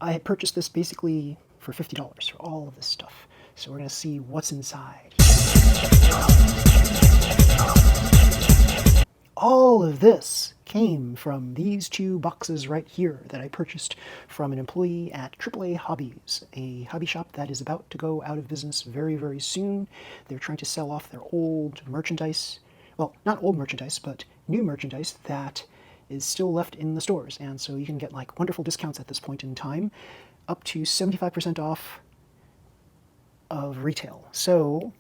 I had purchased this basically for $50 for all of this stuff. So we're going to see what's inside. All of this came from these two boxes right here that I purchased from an employee at AAA Hobbies, a hobby shop that is about to go out of business very, very soon. They're trying to sell off their old merchandise. Well, not old merchandise, but new merchandise that is still left in the stores. And so you can get like wonderful discounts at this point in time, up to 75% off of retail. So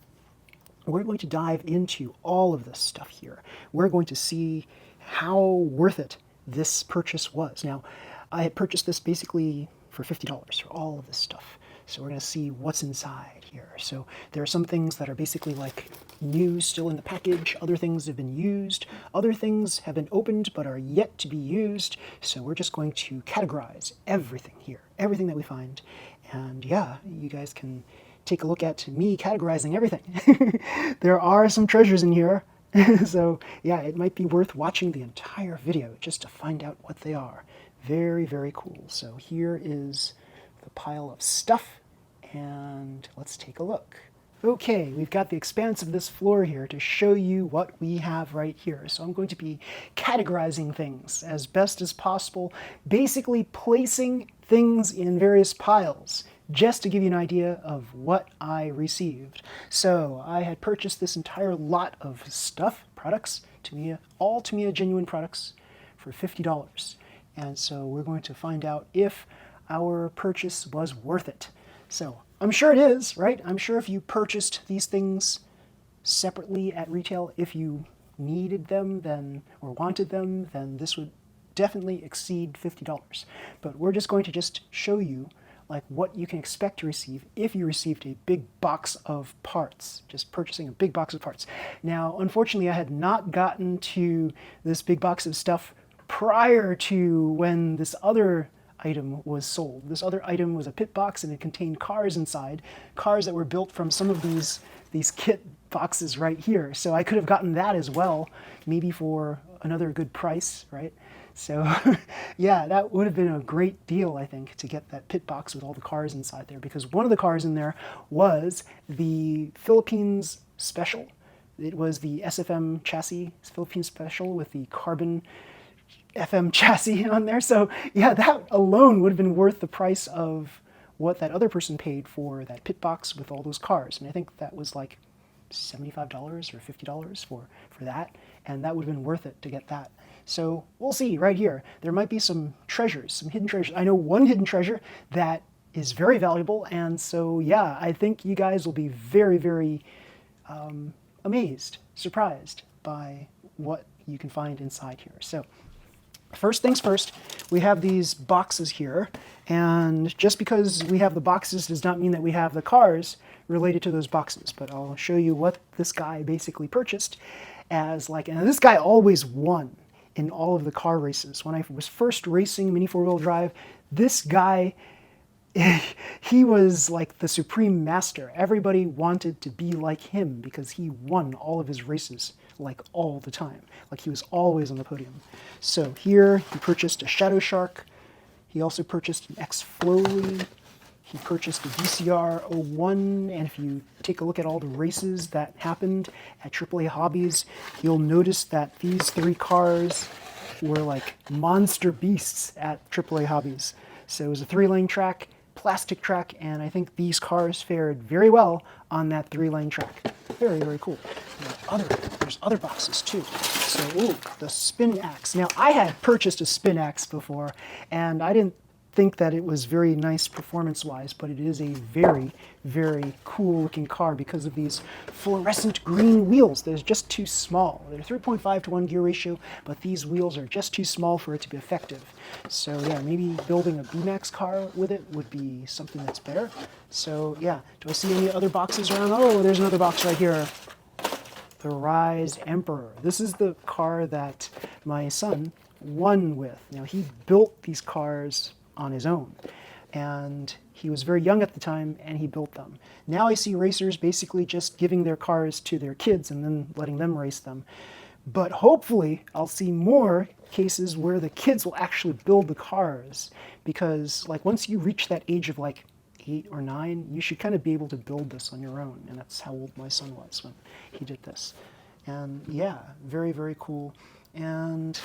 we're going to dive into all of this stuff here. We're going to see how worth it this purchase was. Now, I had purchased this basically for $50 for all of this stuff. So we're going to see what's inside here. So there are some things that are basically like new, still in the package. Other things have been used. Other things have been opened but are yet to be used. So we're just going to categorize everything here, everything that we find. And yeah, you guys can take a look at me categorizing everything. There are some treasures in here. So yeah, it might be worth watching the entire video just to find out what they are. Very, very cool. So here is the pile of stuff, and let's take a look. Okay, we've got the expanse of this floor here to show you what we have right here. So I'm going to be categorizing things as best as possible, basically placing things in various piles, just to give you an idea of what I received. So I had purchased this entire lot of stuff, products, all Tamiya genuine products for $50. And so we're going to find out if our purchase was worth it. So I'm sure it is, right? I'm sure if you purchased these things separately at retail, if you needed them then or wanted them, then this would definitely exceed $50. But we're just going to just show you like what you can expect to receive if you received a big box of parts, just purchasing a big box of parts. Now, unfortunately, I had not gotten to this big box of stuff prior to when this other item was sold. This other item was a pit box, and it contained cars inside, cars that were built from some of these kit boxes right here. So I could have gotten that as well, maybe for another good price, right? So yeah, that would have been a great deal, I think, to get that pit box with all the cars inside there, because one of the cars in there was the Philippines Special. It was the SFM chassis, Philippines Special, with the carbon FM chassis on there. So yeah, that alone would have been worth the price of what that other person paid for that pit box with all those cars. And I think that was like $75 or $50 for that, and that would have been worth it to get that. So we'll see right here. There might be some treasures, some hidden treasures. I know one hidden treasure that is very valuable, and so yeah, I think you guys will be very, very amazed, surprised by what you can find inside here. So first things first, we have these boxes here, and just because we have the boxes does not mean that we have the cars related to those boxes, but I'll show you what this guy basically purchased as like, and this guy always won in all of the car races. When I was first racing Mini 4-wheel drive, this guy, he was like the supreme master. Everybody wanted to be like him because he won all of his races like all the time. Like he was always on the podium. So here he purchased a Shadow Shark. He also purchased an X-Flowly. He purchased a VCR-01, and if you take a look at all the races that happened at AAA Hobbies, you'll notice that these three cars were like monster beasts at AAA Hobbies. So it was a 3-lane track, plastic track, and I think these cars fared very well on that 3-lane track. Very, very cool. There's other boxes too. So, ooh, the spin axe. Now, I had purchased a spin axe before, and I didn't think that it was very nice performance-wise, but it is a very, very cool-looking car because of these fluorescent green wheels. They're just too small. They're 3.5 to 1 gear ratio, but these wheels are just too small for it to be effective. So yeah, maybe building a B-Max car with it would be something that's better. So yeah, do I see any other boxes around? Oh, there's another box right here. The Rise Emperor. This is the car that my son won with. Now, he built these cars on his own, and he was very young at the time, and he built them. Now I see racers basically just giving their cars to their kids and then letting them race them, But hopefully I'll see more cases where the kids will actually build the cars, because like once you reach that age of like 8 or 9, you should kind of be able to build this on your own. And that's how old my son was when he did this. And yeah, very, very cool. And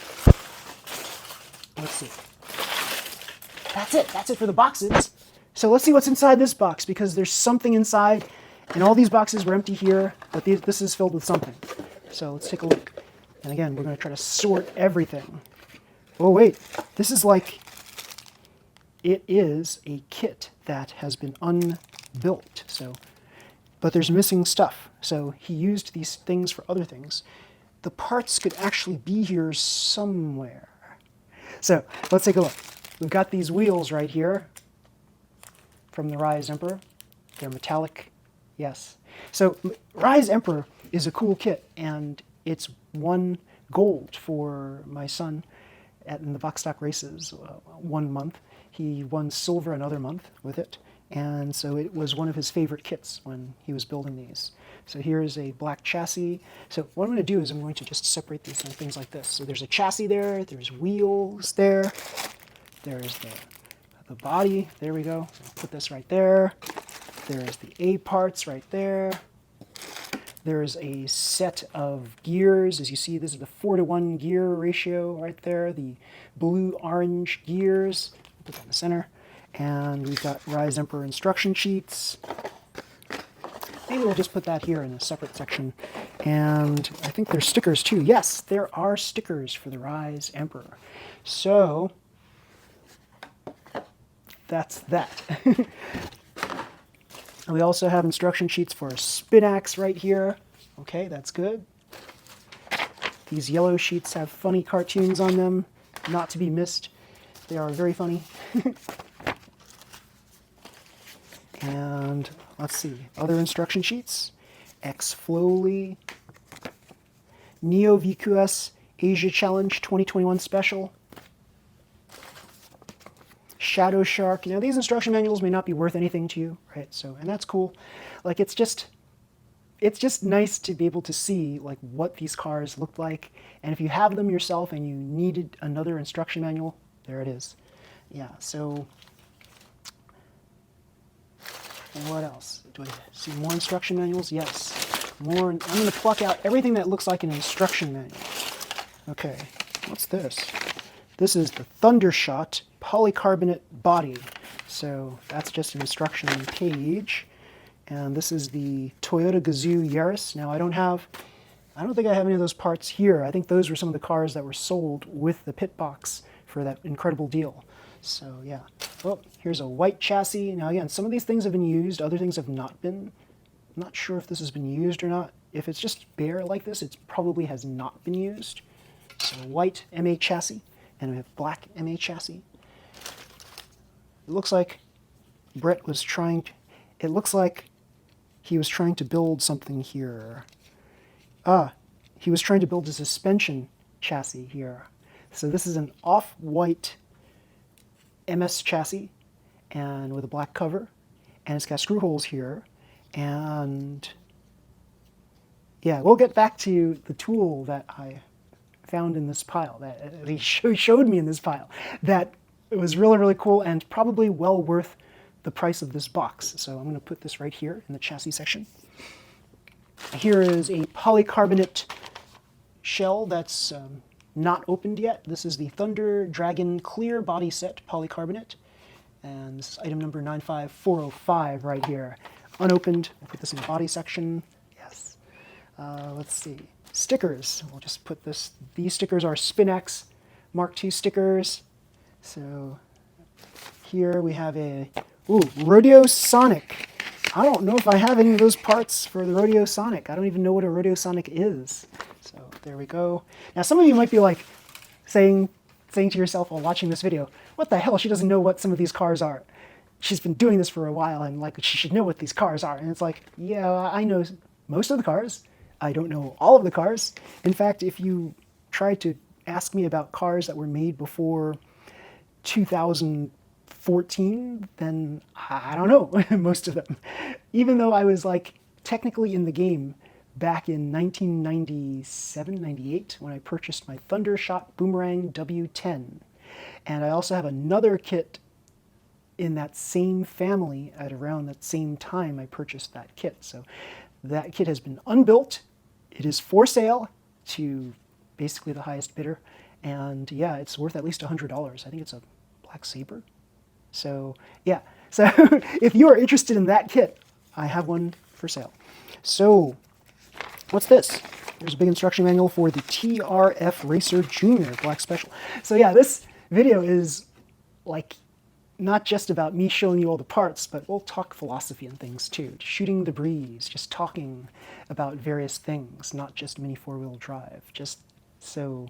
let's see. That's it for the boxes. So let's see what's inside this box, because there's something inside, and all these boxes were empty here, but this is filled with something. So let's take a look. And again, we're going to try to sort everything. Oh wait, this is like, it is a kit that has been unbuilt. So, but there's missing stuff. So he used these things for other things. The parts could actually be here somewhere. So let's take a look. We've got these wheels right here from the Rise Emperor. They're metallic, yes. So Rise Emperor is a cool kit, and it's won gold for my son in the box stock races 1 month. He won silver another month with it, and so it was one of his favorite kits when he was building these. So here's a black chassis. So what I'm going to do is I'm going to just separate these into things like this. So there's a chassis there, there's wheels there, there's the body, there we go. So put this right there. There's the A parts right there. There's a set of gears. As you see, this is the 4-to-1 gear ratio right there. The blue-orange gears. Put that in the center. And we've got Rise Emperor instruction sheets. Maybe we'll just put that here in a separate section. And I think there's stickers too. Yes, there are stickers for the Rise Emperor. So that's that. We also have instruction sheets for a spin axe right here. Okay, that's good. These yellow sheets have funny cartoons on them, not to be missed. They are very funny. And let's see, other instruction sheets. X-Flowly, Neo VQS Asia Challenge 2021 Special, Shadow Shark. Now these instruction manuals may not be worth anything to you, right? So, and that's cool. Like it's just nice to be able to see like what these cars look like. And if you have them yourself and you needed another instruction manual, there it is. Yeah, so what else? Do I see more instruction manuals? Yes, more. I'm going to pluck out everything that looks like an instruction manual. Okay, what's this? This is the Thundershot polycarbonate body. So that's just an instruction page. And this is the Toyota Gazoo Yaris. Now I don't think I have any of those parts here. I think those were some of the cars that were sold with the pit box for that incredible deal. So yeah. Oh, here's a white chassis. Now again, some of these things have been used, other things have not been. I'm not sure if this has been used or not. If it's just bare like this, it probably has not been used. So white MA chassis, and we have black MA chassis. It looks like Brett was trying to, it looks like he was trying to build something here. He was trying to build a suspension chassis here. So this is an off-white MS chassis, and with a black cover, and it's got screw holes here. And yeah, we'll get back to the tool that I found in this pile, that he showed me in this pile, that it was really, really cool and probably well worth the price of this box. So I'm going to put this right here in the chassis section. Here is a polycarbonate shell that's not opened yet. This is the Thunder Dragon Clear Body Set Polycarbonate. And this is item number 95405 right here. Unopened. We'll put this in the body section. Yes. Let's see. Stickers. We'll just put this. These stickers are Spin-X Mark II stickers. So here we have a Rodeo Sonic. I don't know if I have any of those parts for the Rodeo Sonic. I don't even know what a Rodeo Sonic is. So there we go. Now some of you might be like saying to yourself while watching this video, what the hell, she doesn't know what some of these cars are. She's been doing this for a while and like she should know what these cars are. And it's like, yeah, I know most of the cars. I don't know all of the cars. In fact, if you try to ask me about cars that were made before 2014, then I don't know most of them. Even though I was like technically in the game back in 1997, 98, when I purchased my Thundershot Boomerang W10. And I also have another kit in that same family at around that same time I purchased that kit. So that kit has been unbuilt. It is for sale to basically the highest bidder. And yeah, it's worth at least $100. I think it's a Black Saber. So yeah, so if you are interested in that kit, I have one for sale. So what's this? There's a big instruction manual for the TRF Racer Junior Black Special. So yeah, this video is like not just about me showing you all the parts, but we'll talk philosophy and things too. Shooting the breeze, just talking about various things, not just Mini 4-wheel drive, just so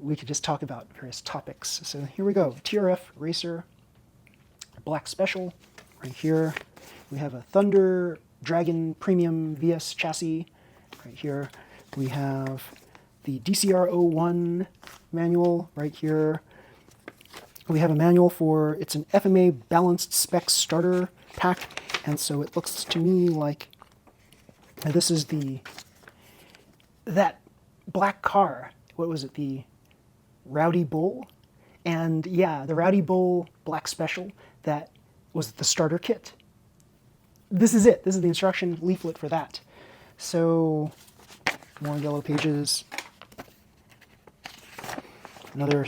we could just talk about various topics. So here we go, TRF Racer Black Special. Right here we have a Thunder Dragon Premium VS chassis. Right here we have the DCR01 manual. Right here we have a manual for, it's an FMA balanced specs starter pack, and so it looks to me like this is that black car. What was it, the Rowdy Bull? And yeah, the Rowdy Bull Black Special, that was the starter kit. This is it. This is the instruction leaflet for that. So more yellow pages. Another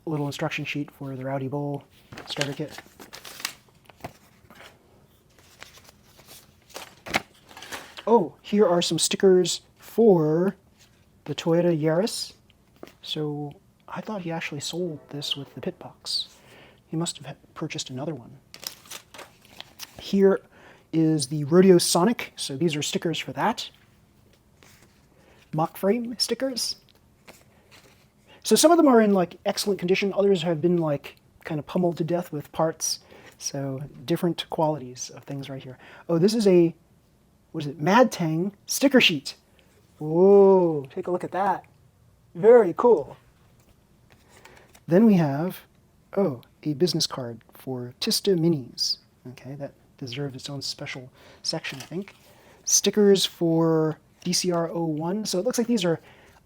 little instruction sheet for the Rowdy Bull starter kit. Oh, here are some stickers for the Toyota Yaris. So I thought he actually sold this with the pit box. He must have purchased another one. Here is the Rodeo Sonic. So these are stickers for that. Mock frame stickers. So some of them are in like excellent condition. Others have been like kind of pummeled to death with parts. So different qualities of things right here. Oh, this is a, what is it? Mad Tang sticker sheet. Whoa, take a look at that. Very cool. Then we have, oh, a business card for Tista Minis. Okay, that deserves its own special section, I think. Stickers for DCR01. So it looks like these are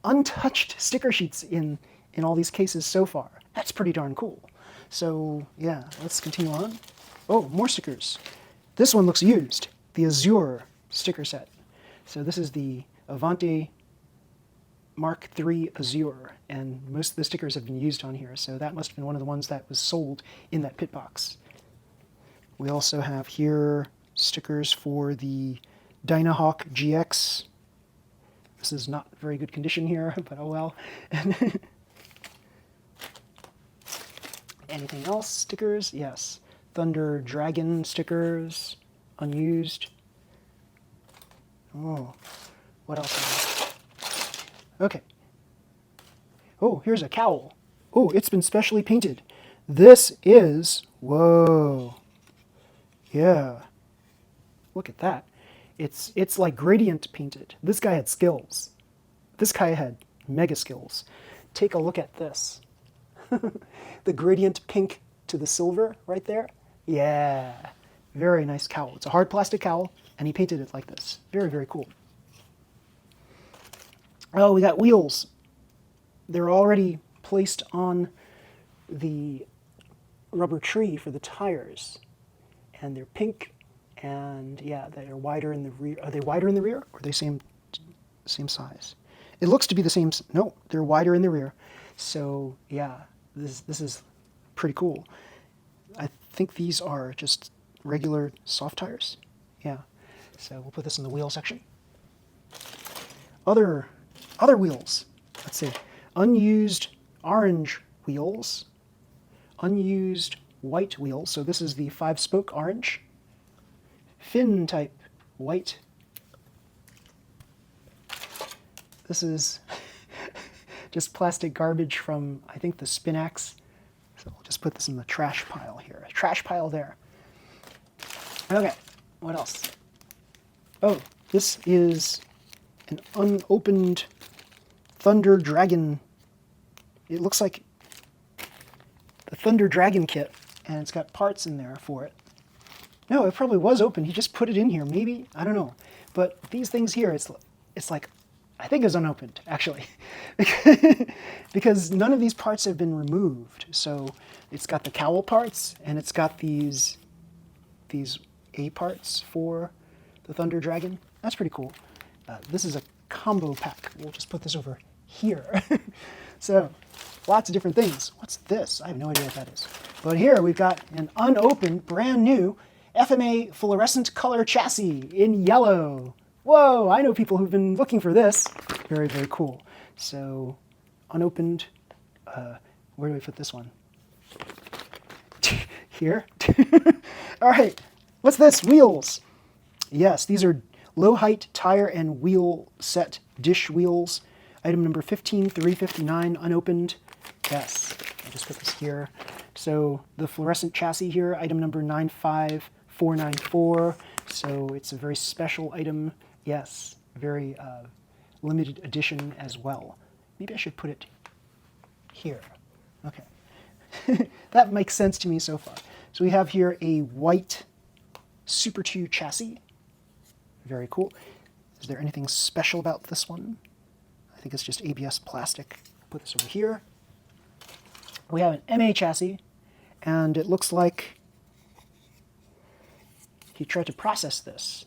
untouched sticker sheets in all these cases so far. That's pretty darn cool. So yeah, let's continue on. Oh, more stickers. This one looks used. The Azure sticker set. So this is the Avante Mark III Azure, and most of the stickers have been used on here, so that must have been one of the ones that was sold in that pit box. We also have here stickers for the Dynahawk GX. This is not very good condition here, but oh well. Anything else? Stickers? Yes. Thunder Dragon stickers, unused. Oh, what else? Okay. Oh, here's a cowl. Oh, it's been specially painted. This is, whoa. Yeah. Look at that. It's like gradient painted. This guy had skills. This guy had mega skills. Take a look at this. The gradient pink to the silver right there. Yeah. Very nice cowl. It's a hard plastic cowl, and he painted it like this. Very, very cool. Oh, we got wheels. They're already placed on the rubber tree for the tires. And they're pink, and yeah, they're wider in the rear. Are they wider in the rear, or are they same size? It looks to be the same. No, they're wider in the rear. So yeah, this is pretty cool. I think these are just regular soft tires. Yeah. So we'll put this in the wheel section. Other wheels. Let's see. Unused orange wheels. Unused white wheels. So this is the 5-spoke orange. Fin type white. This is just plastic garbage from, I think, the Spinax. So we'll just put this in the trash pile here. Trash pile there. Okay, what else? Oh, this is an unopened Thunder Dragon. It looks like the Thunder Dragon kit, and it's got parts in there for it. No, it probably was open. He just put it in here. Maybe, I don't know. But these things here, it's like, I think it's unopened, actually. Because none of these parts have been removed. So it's got the cowl parts, and it's got these A parts for the Thunder Dragon. That's pretty cool. This is a combo pack. We'll just put this over here. So, lots of different things. What's this? I have no idea what that is. But here we've got an unopened, brand new FMA fluorescent color chassis in yellow. Whoa, I know people who've been looking for this. Very, very cool. So, unopened, where do we put this one? Here. All right, what's this? Wheels. Yes, these are low height tire and wheel set dish wheels. Item number 15359, unopened. Yes, I'll just put this here. So the fluorescent chassis here, item number 95494. So it's a very special item. Yes, very limited edition as well. Maybe I should put it here. Okay. That makes sense to me so far. So we have here a white Super 2 chassis. Very cool. Is there anything special about this one? I think it's just ABS plastic. Put this over here. We have an MA chassis, and it looks like he tried to process this.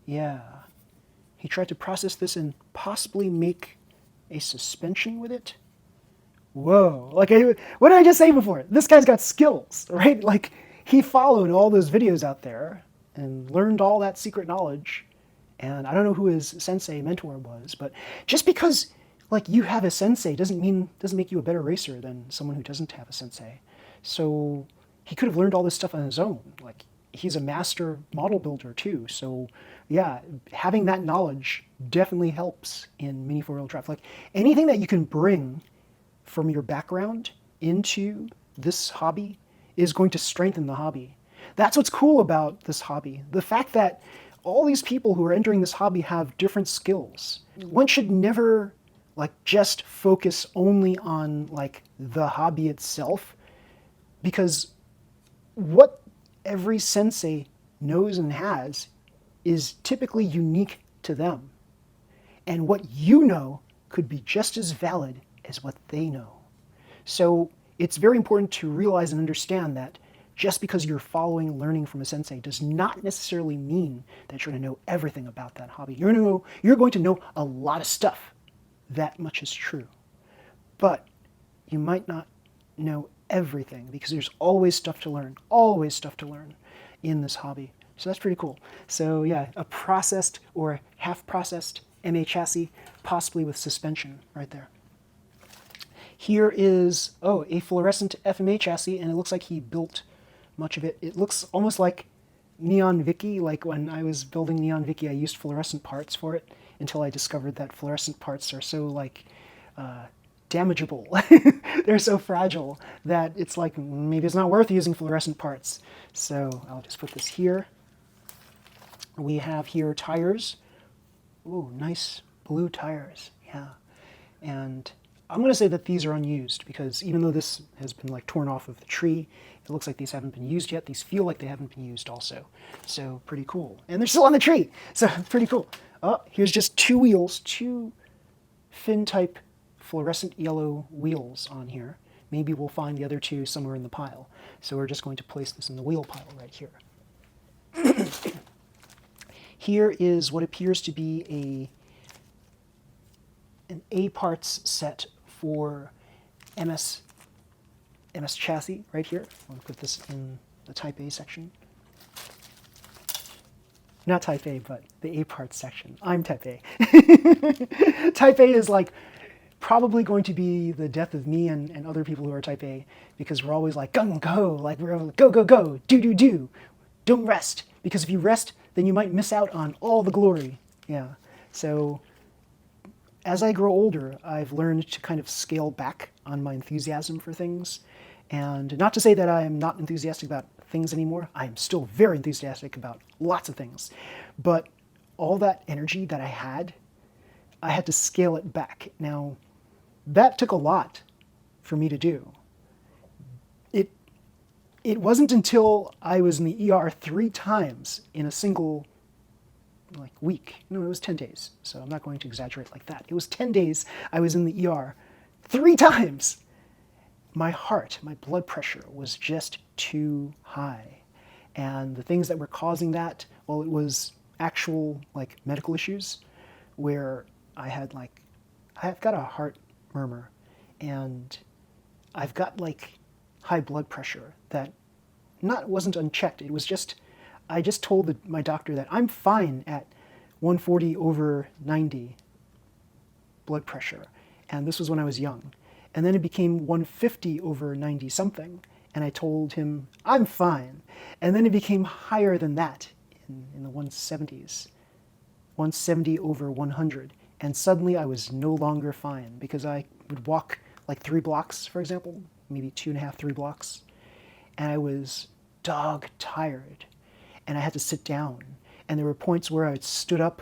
Yeah. He tried to process this and possibly make a suspension with it. Whoa. Like, what did I just say before? This guy's got skills, right? Like, he followed all those videos out there and learned all that secret knowledge. And I don't know who his sensei mentor was, but just because like you have a sensei doesn't make you a better racer than someone who doesn't have a sensei. So he could have learned all this stuff on his own. Like, he's a master model builder too. So yeah, having that knowledge definitely helps in Mini 4-wheel drive. Like, anything that you can bring from your background into this hobby is going to strengthen the hobby. That's what's cool about this hobby. The fact that all these people who are entering this hobby have different skills. One should never like just focus only on like the hobby itself, because what every sensei knows and has is typically unique to them. And what you know could be just as valid as what they know. So it's very important to realize and understand that just because you're following, learning from a sensei does not necessarily mean that you're going to know everything about that hobby. You're going to know a lot of stuff. That much is true. But you might not know everything, because there's always stuff to learn in this hobby. So that's pretty cool. So yeah, a processed or half-processed MA chassis, possibly with suspension right there. Here is, a fluorescent FMA chassis, and it looks like he built much of it. It looks almost like Neon Vicky. Like when I was building Neon Vicky, I used fluorescent parts for it until I discovered that fluorescent parts are so like damageable. They're so fragile that it's like maybe it's not worth using fluorescent parts. So I'll just put this here. We have here tires. Ooh, nice blue tires. Yeah. And I'm going to say that these are unused, because even though this has been like torn off of the tree, it looks like these haven't been used yet. These feel like they haven't been used also. So pretty cool. And they're still on the tree. So pretty cool. Oh, here's just two wheels, two fin type fluorescent yellow wheels on here. Maybe we'll find the other two somewhere in the pile. So we're just going to place this in the wheel pile right here. Here is what appears to be an A parts set for MS chassis right here. I'll put this in the Type A section. Not Type A, but the A parts section. I'm Type A. Type A is like probably going to be the death of me and other people who are Type A, because we're always like gung go, like we're like, go go go, do do do. Don't rest, because if you rest, then you might miss out on all the glory. Yeah. So as I grow older, I've learned to kind of scale back on my enthusiasm for things. And not to say that I am not enthusiastic about things anymore. I am still very enthusiastic about lots of things. But all that energy that I had to scale it back. Now, that took a lot for me to do. it wasn't until I was in the ER 3 times in a single week. No, it was 10 days. So I'm not going to exaggerate like that. It was 10 days I was in the ER 3 times. My heart, my blood pressure was just too high. And the things that were causing that, well, it was actual medical issues where I've got a heart murmur and I've got high blood pressure that wasn't unchecked. It was just, I just told my doctor that I'm fine at 140/90 blood pressure. And this was when I was young. And then it became 150/90 something. And I told him, I'm fine. And then it became higher than that in the 170s, 170/100. And suddenly I was no longer fine because I would walk 3 blocks, for example, maybe 2.5, 3 blocks. And I was dog tired. And I had to sit down. And there were points where I stood up,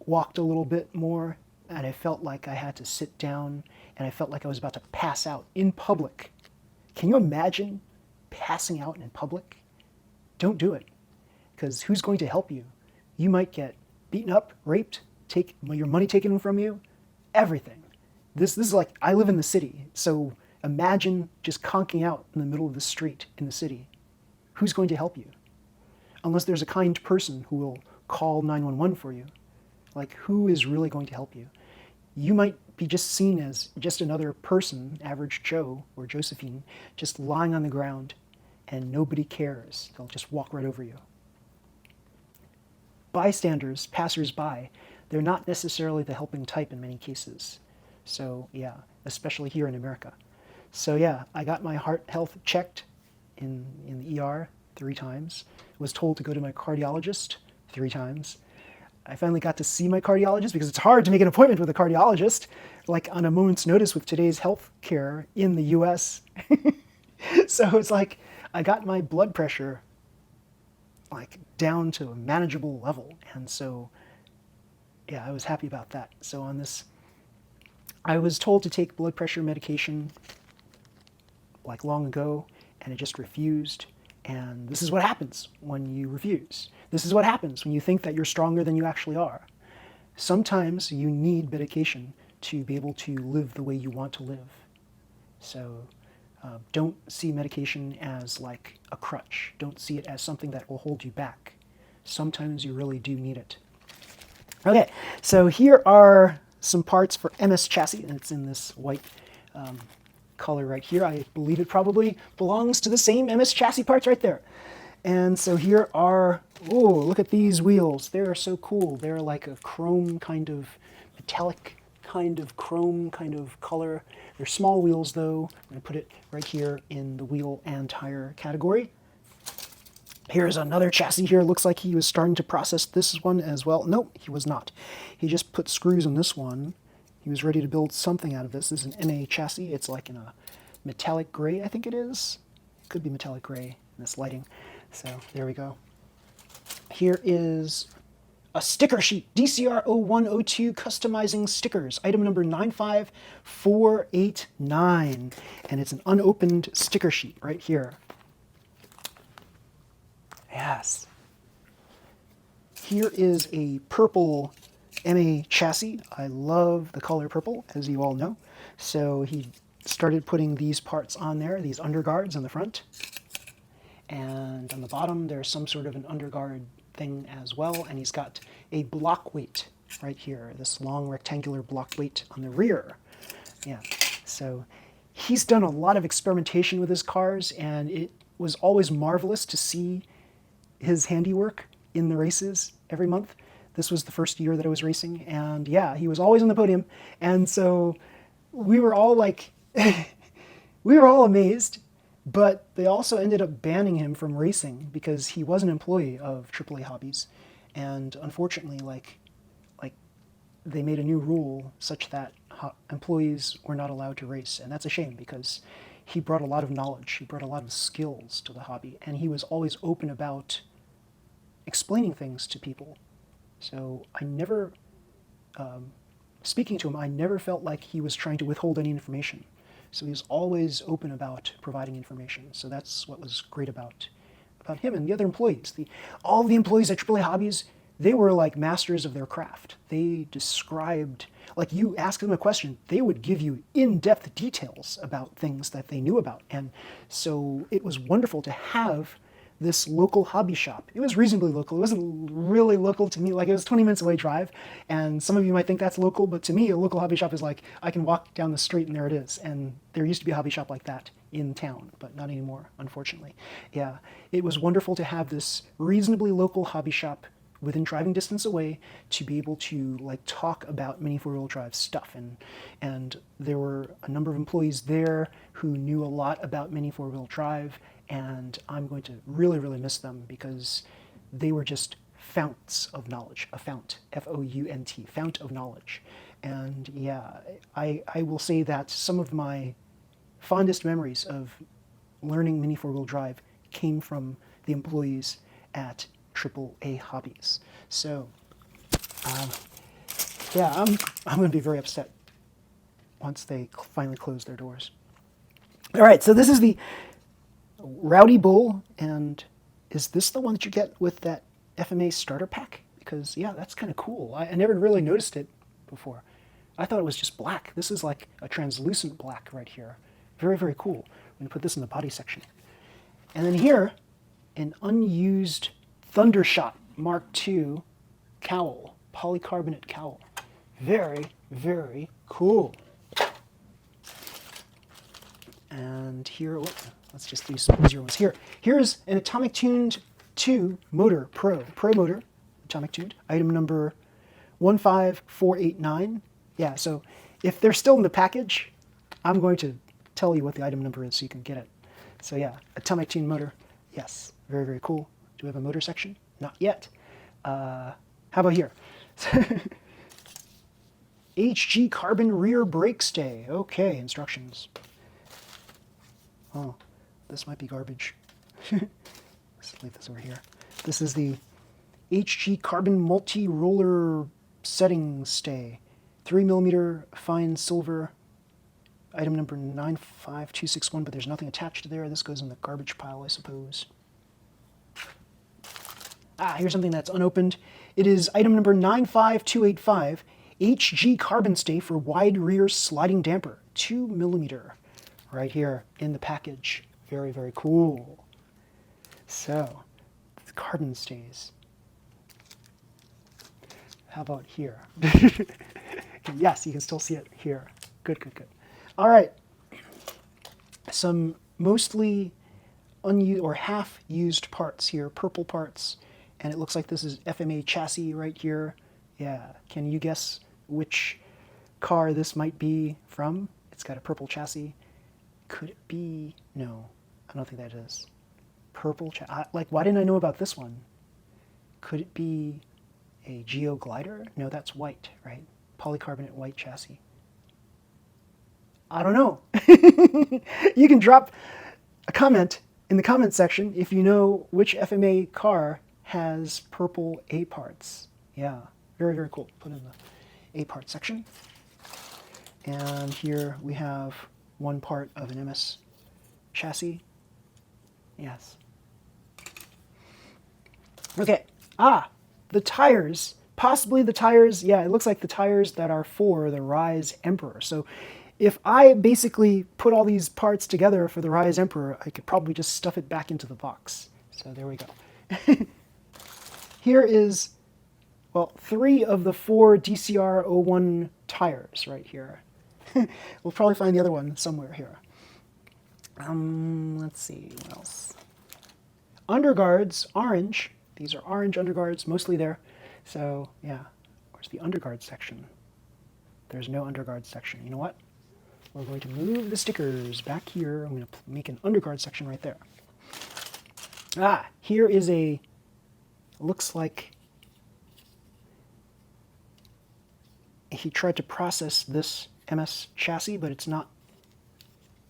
walked a little bit more, and I felt like I had to sit down, and I felt like I was about to pass out in public. Can you imagine passing out in public? Don't do it, because who's going to help you? You might get beaten up, raped, take your money taken from you, everything. This is I live in the city, so imagine just conking out in the middle of the street in the city. Who's going to help you? Unless there's a kind person who will call 911 for you. Who is really going to help you? You might be just seen as just another person, average Joe or Josephine, just lying on the ground and nobody cares. They'll just walk right over you. Bystanders, passers-by, they're not necessarily the helping type in many cases. So yeah, especially here in America. So yeah, I got my heart health checked in the ER 3 times. Was told to go to my cardiologist 3 times. I finally got to see my cardiologist because it's hard to make an appointment with a cardiologist, on a moment's notice with today's health care in the US. So it's I got my blood pressure down to a manageable level. And so, yeah, I was happy about that. So on this, I was told to take blood pressure medication long ago, and I just refused. And this is what happens when you refuse. This is what happens when you think that you're stronger than you actually are. Sometimes you need medication to be able to live the way you want to live. So don't see medication as a crutch. Don't see it as something that will hold you back. Sometimes you really do need it. Okay, so here are some parts for MS chassis, and it's in this white color right here. I believe it probably belongs to the same MS chassis parts right there. And so here are, oh, look at these wheels. They're so cool. They're like a chrome metallic chrome color. They're small wheels though. I'm going to put it right here in the wheel and tire category. Here's another chassis here. Looks like he was starting to process this one as well. Nope, he was not. He just put screws on this one. He was ready to build something out of this. This is an MA chassis. It's in a metallic gray, I think it is. It could be metallic gray in this lighting. So there we go. Here is a sticker sheet, DCR 0102 customizing stickers, item number 95489. And it's an unopened sticker sheet right here. Yes. Here is a purple MA chassis. I love the color purple, as you all know. So he started putting these parts on there, these underguards on the front. And on the bottom, there's some sort of an underguard thing as well. And he's got a block weight right here, this long rectangular block weight on the rear. Yeah, so he's done a lot of experimentation with his cars, and it was always marvelous to see his handiwork in the races every month. This was the first year that I was racing, and yeah, he was always on the podium. And so we were all we were all amazed, but they also ended up banning him from racing because he was an employee of AAA Hobbies. And unfortunately, they made a new rule such that employees were not allowed to race. And that's a shame because he brought a lot of knowledge, he brought a lot of skills to the hobby, and he was always open about explaining things to people. So I never, speaking to him, I never felt like he was trying to withhold any information. So he was always open about providing information. So that's what was great about him and the other employees. All the employees at AAA Hobbies, they were like masters of their craft. They described, like you ask them a question, they would give you in-depth details about things that they knew about. And so it was wonderful to have this local hobby shop. It was reasonably local. It wasn't really local to me. Like, it was 20 minutes away drive. And some of you might think that's local, but to me, a local hobby shop is like, I can walk down the street and there it is. And there used to be a hobby shop like that in town, but not anymore, unfortunately. Yeah, it was wonderful to have this reasonably local hobby shop within driving distance away to be able to like talk about Mini 4-wheel drive stuff. And there were a number of employees there who knew a lot about Mini 4-wheel drive, and I'm going to really, really miss them because they were just founts of knowledge. A fount, F-O-U-N-T, fount of knowledge. And yeah, I will say that some of my fondest memories of learning Mini 4-wheel drive came from the employees at AAA Hobbies. So, yeah, I'm going to be very upset once they finally close their doors. All right, so this is the Rowdy Bull, and is this the one that you get with that FMA starter pack? Because, yeah, that's kind of cool. I never really noticed it before. I thought it was just black. This is like a translucent black right here. Very, very cool. I'm going to put this in the body section. And then here, an unused Thundershot Mark II cowl, polycarbonate cowl. Very, very cool. And here, let's just do some easier ones. Here's an Atomic Tuned 2 motor, Pro motor, Atomic Tuned, item number 15489. Yeah, so if they're still in the package, I'm going to tell you what the item number is so you can get it. So yeah, Atomic Tuned motor, yes, very, very cool. Do we have a motor section? Not yet. How about here? HG carbon rear brake stay. Okay, instructions. Oh, this might be garbage. Let's leave this over here. This is the HG carbon multi-roller setting stay. 3mm fine silver. Item number 95261, but there's nothing attached there. This goes in the garbage pile, I suppose. Here's something that's unopened. It is item number 95285, HG carbon stay for wide rear sliding damper, 2mm, right here in the package. Very, very cool. So, the carbon stays. How about here? Yes, you can still see it here. Good, good, good. All right. Some mostly unused or half-used parts here, purple parts. And it looks like this is FMA chassis right here. Yeah, can you guess which car this might be from? It's got a purple chassis. Could it be? No, I don't think that is. Purple chassis. Like, why didn't I know about this one? Could it be a Geo Glider? No, that's white, right? Polycarbonate white chassis. I don't know. You can drop a comment in the comment section if you know which FMA car has purple A parts. Yeah, very, very cool. Put in the A part section. And here we have one part of an MS chassis. Yes. Okay. The tires. Possibly the tires. Yeah, it looks like the tires that are for the Rise Emperor. So if I basically put all these parts together for the Rise Emperor, I could probably just stuff it back into the box. So there we go. Here is, well, 3 of the 4 DCR-01 tires right here. We'll probably find the other one somewhere here. Let's see, what else? Underguards, orange. These are orange underguards, mostly there. So, yeah, where's the underguard section? There's no underguard section. You know what? We're going to move the stickers back here. I'm going to make an underguard section right there. Here is a, looks like he tried to process this MS chassis, but it's not.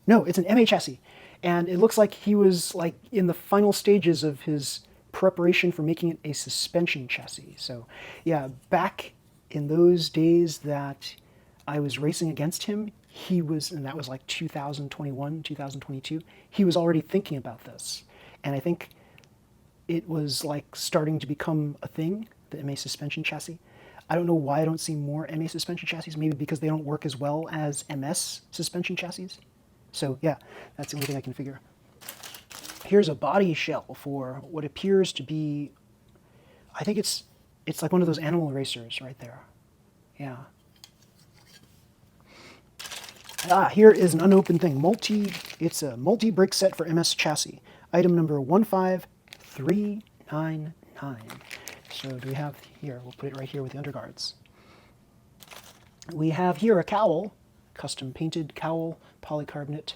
No, it's an MA chassis. And it looks like he was like in the final stages of his preparation for making it a suspension chassis. So yeah, back in those days that I was racing against him, he was, and that was like 2021, 2022, he was already thinking about this. And I think it was like starting to become a thing, the MA suspension chassis. I don't know why I don't see more MA suspension chassis, maybe because they don't work as well as MS suspension chassis. So yeah, that's the only thing I can figure. Here's a body shell for what appears to be, I think it's like one of those animal racers right there. Yeah. Here is an unopened thing. It's a multi-brake set for MS chassis. Item number 15399. So do we have here? We'll put it right here with the underguards. We have here a cowl, custom painted cowl, polycarbonate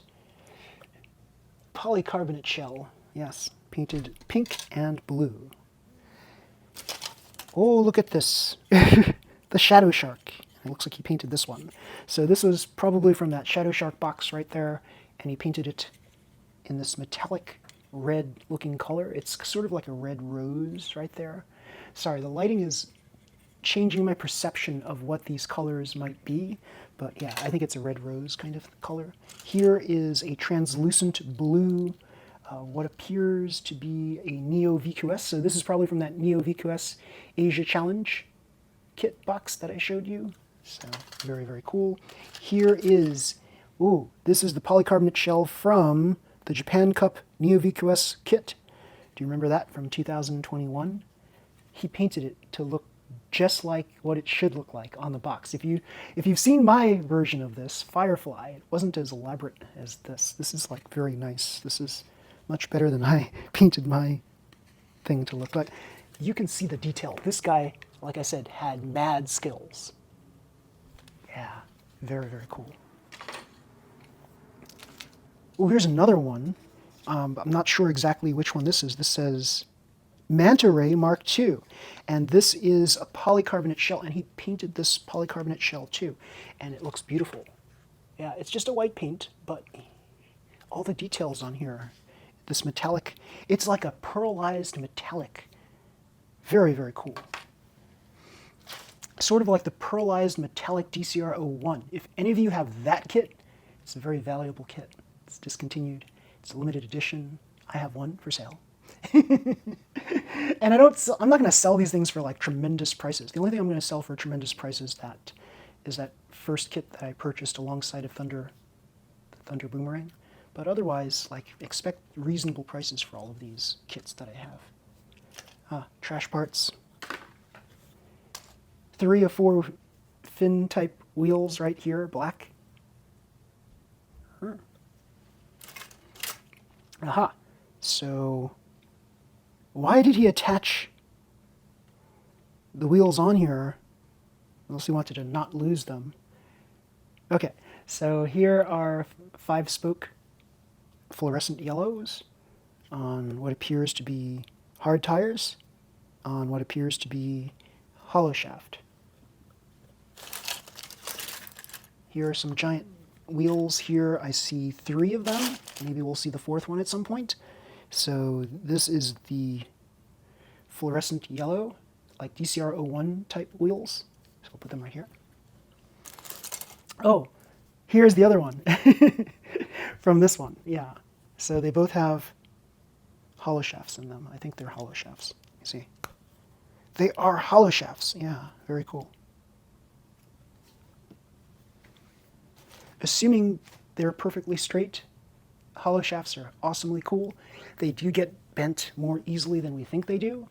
shell. Yes, painted pink and blue. Oh, look at this. The Shadow Shark. It looks like he painted this one. So this was probably from that Shadow Shark box right there, and he painted it in this metallic red looking color. It's sort of like a red rose right there. Sorry, the lighting is changing my perception of what these colors might be, but yeah, I think it's a red rose kind of color. Here is a translucent blue, what appears to be a Neo VQS. So this is probably from that Neo VQS Asia Challenge kit box that I showed you. So very, very cool. Here is, ooh, this is the polycarbonate shell from the Japan Cup Neo VQS kit. Do you remember that from 2021? He painted it to look just like what it should look like on the box. If you've seen my version of this, Firefly, it wasn't as elaborate as this. This is like very nice. This is much better than I painted my thing to look like. You can see the detail. This guy, like I said, had mad skills. Yeah, very, very cool. Oh, here's another one. I'm not sure exactly which one this is. This says Manta Ray Mark II. And this is a polycarbonate shell, and he painted this polycarbonate shell too. And it looks beautiful. Yeah, it's just a white paint, but all the details on here. This metallic, it's like a pearlized metallic. Very, very cool. Sort of like the pearlized metallic DCR-01. If any of you have that kit, it's a very valuable kit. It's discontinued. It's a limited edition. I have one for sale. And I'm not going to sell these things for like tremendous prices. The only thing I'm going to sell for tremendous prices is that first kit that I purchased alongside of the Thunder Boomerang. But otherwise, like, expect reasonable prices for all of these kits that I have. Trash parts. 3 or 4 fin type wheels right here, black. Aha. So why did he attach the wheels on here unless he wanted to not lose them? Okay, so here are 5-spoke fluorescent yellows on what appears to be hard tires, on what appears to be hollow shaft. Here are some giant wheels here. I see 3 of them. Maybe we'll see the 4th one at some point. So this is the fluorescent yellow, like DCR-01 type wheels. So we'll put them right here. Oh, here's the other one from this one. Yeah. So they both have hollow shafts in them. I think they're hollow shafts. You see? They are hollow shafts. Yeah, very cool. Assuming they're perfectly straight, hollow shafts are awesomely cool. They do get bent more easily than we think they do.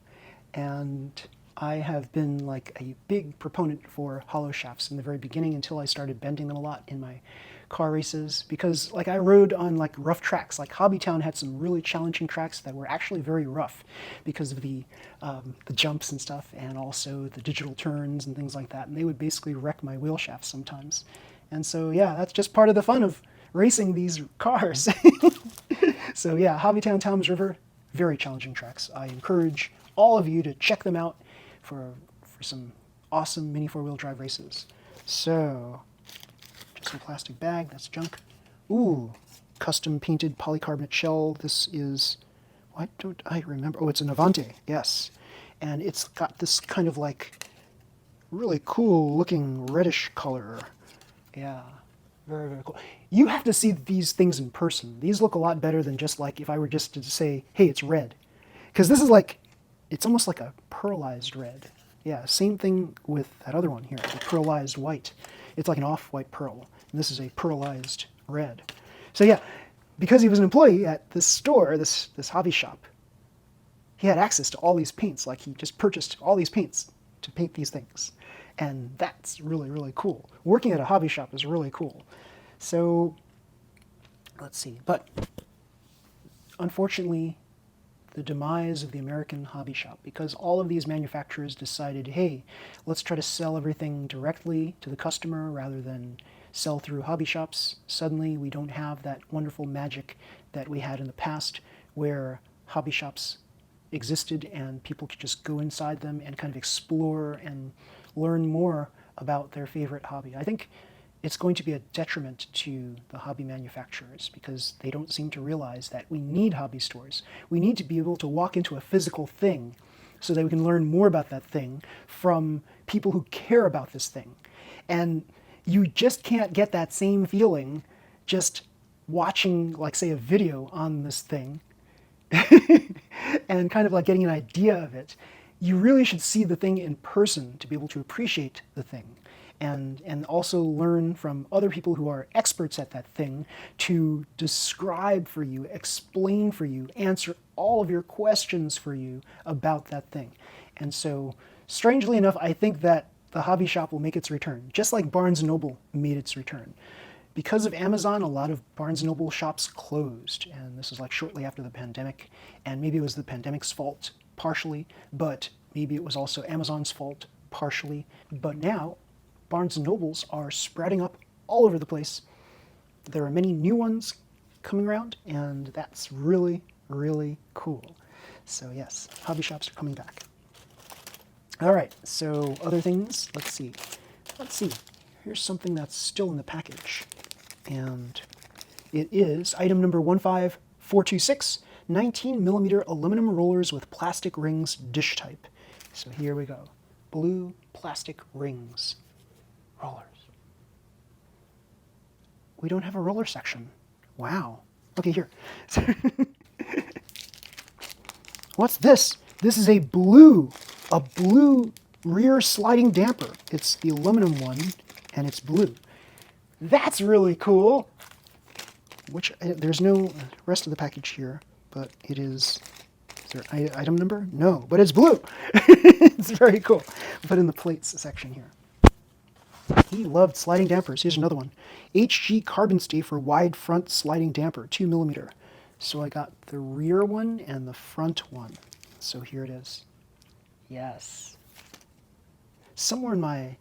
And I have been like a big proponent for hollow shafts in the very beginning until I started bending them a lot in my car races, because like I rode on like rough tracks. Like Hobbytown had some really challenging tracks that were actually very rough because of the jumps and stuff, and also the digital turns and things like that. And they would basically wreck my wheel shafts sometimes. And so yeah, that's just part of the fun of racing these cars. So yeah, Hobbytown, Tom's River, very challenging tracks. I encourage all of you to check them out for some awesome mini 4-wheel drive races. So, just a plastic bag, that's junk. Ooh, custom painted polycarbonate shell. This is, why don't I remember? Oh, it's an Avante, yes. And it's got this kind of like really cool looking reddish color. Yeah, Very, very cool. You have to see these things in person. These look a lot better than just like if I were just to say, hey, it's red. Because this is like, it's almost like a pearlized red. Yeah, same thing with that other one here, the pearlized white. It's like an off-white pearl. And this is a pearlized red. So yeah, because he was an employee at this store, this hobby shop, he had access to all these paints. Like he just purchased all these paints to paint these things. And that's really, really cool. Working at a hobby shop is really cool. So let's see. But unfortunately, the demise of the American hobby shop, because all of these manufacturers decided, hey, let's try to sell everything directly to the customer rather than sell through hobby shops. Suddenly, we don't have that wonderful magic that we had in the past where hobby shops existed and people could just go inside them and kind of explore and learn more about their favorite hobby. I think it's going to be a detriment to the hobby manufacturers because they don't seem to realize that we need hobby stores. We need to be able to walk into a physical thing so that we can learn more about that thing from people who care about this thing. And you just can't get that same feeling just watching, like, say, a video on this thing and kind of like getting an idea of it. You really should see the thing in person to be able to appreciate the thing. And also learn from other people who are experts at that thing to describe for you, explain for you, answer all of your questions for you about that thing. And so, strangely enough, I think that the hobby shop will make its return, just like Barnes & Noble made its return. Because of Amazon, a lot of Barnes & Noble shops closed, and this is like shortly after the pandemic, and maybe it was the pandemic's fault partially, but maybe it was also Amazon's fault partially. But now, Barnes & Nobles are spreading up all over the place. There are many new ones coming around, and that's really, really cool. So yes, hobby shops are coming back. All right, so other things, let's see. Here's something that's still in the package, and it is item number 15426, 19mm aluminum rollers with plastic rings, dish type. So here we go, blue plastic rings. Rollers. We don't have a roller section. Wow. Okay, here. What's this? This is a blue rear sliding damper. It's the aluminum one, and it's blue. That's really cool. Which, there's no rest of the package here, but it is there item number? No, but it's blue. It's very cool. I'll put in the plates section here. He loved sliding dampers. Here's another one. HG carbon stay for wide front sliding damper, 2mm. So I got the rear one and the front one. So here it is. Yes. Somewhere in I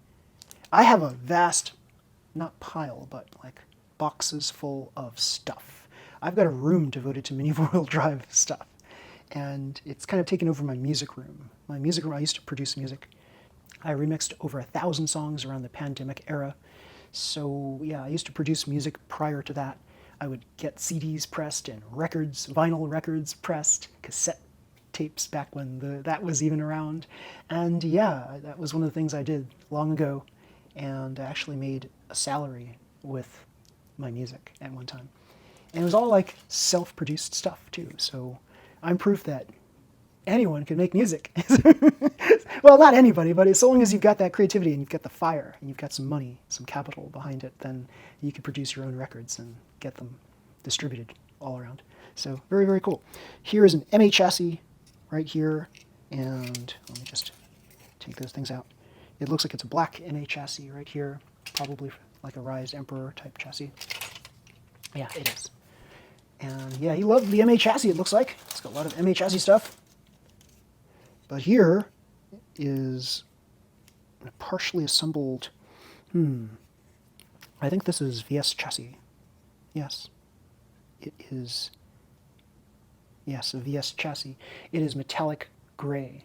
have a vast, not pile, but like boxes full of stuff. I've got a room devoted to Mini4WD drive stuff. And it's kind of taken over my music room. My music room, I used to produce music. I remixed over 1,000 songs around the pandemic era. So yeah, I used to produce music prior to that. I would get CDs pressed and vinyl records pressed, cassette tapes back when that was even around. And yeah, that was one of the things I did long ago. And I actually made a salary with my music at one time. And it was all like self-produced stuff too. So I'm proof that anyone can make music. Well, not anybody, but as long as you've got that creativity and you've got the fire and you've got some money, some capital behind it, then you can produce your own records and get them distributed all around. So very, very cool. Here is an MA chassis right here, and let me just take those things out. It looks like it's a black MA chassis right here, probably like a Rise Emperor type chassis. Yeah, it is. And yeah, he loved the MA chassis, it looks like. It's got a lot of MA chassis stuff. But here is a partially assembled, I think this is VS chassis. Yes, it is, yes, a VS chassis. It is metallic gray.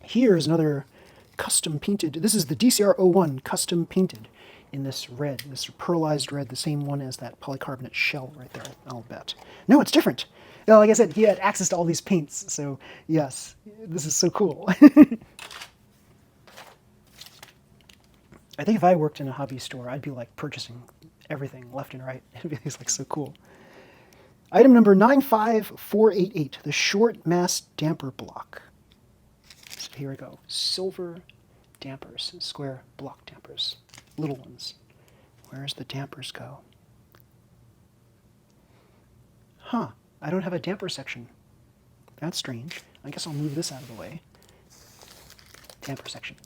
Here is another custom painted, this is the DCR-01 custom painted in this red, this pearlized red, the same one as that polycarbonate shell right there, I'll bet. No, it's different. Well, like I said, he had access to all these paints, so yes, this is so cool. I think if I worked in a hobby store, I'd be like purchasing everything left and right. It'd be like so cool. Item number 95488, the short mass damper block. So here we go. Silver dampers, square block dampers, little ones. Where's the dampers go? Huh, I don't have a damper section. That's strange. I guess I'll move this out of the way. Damper section.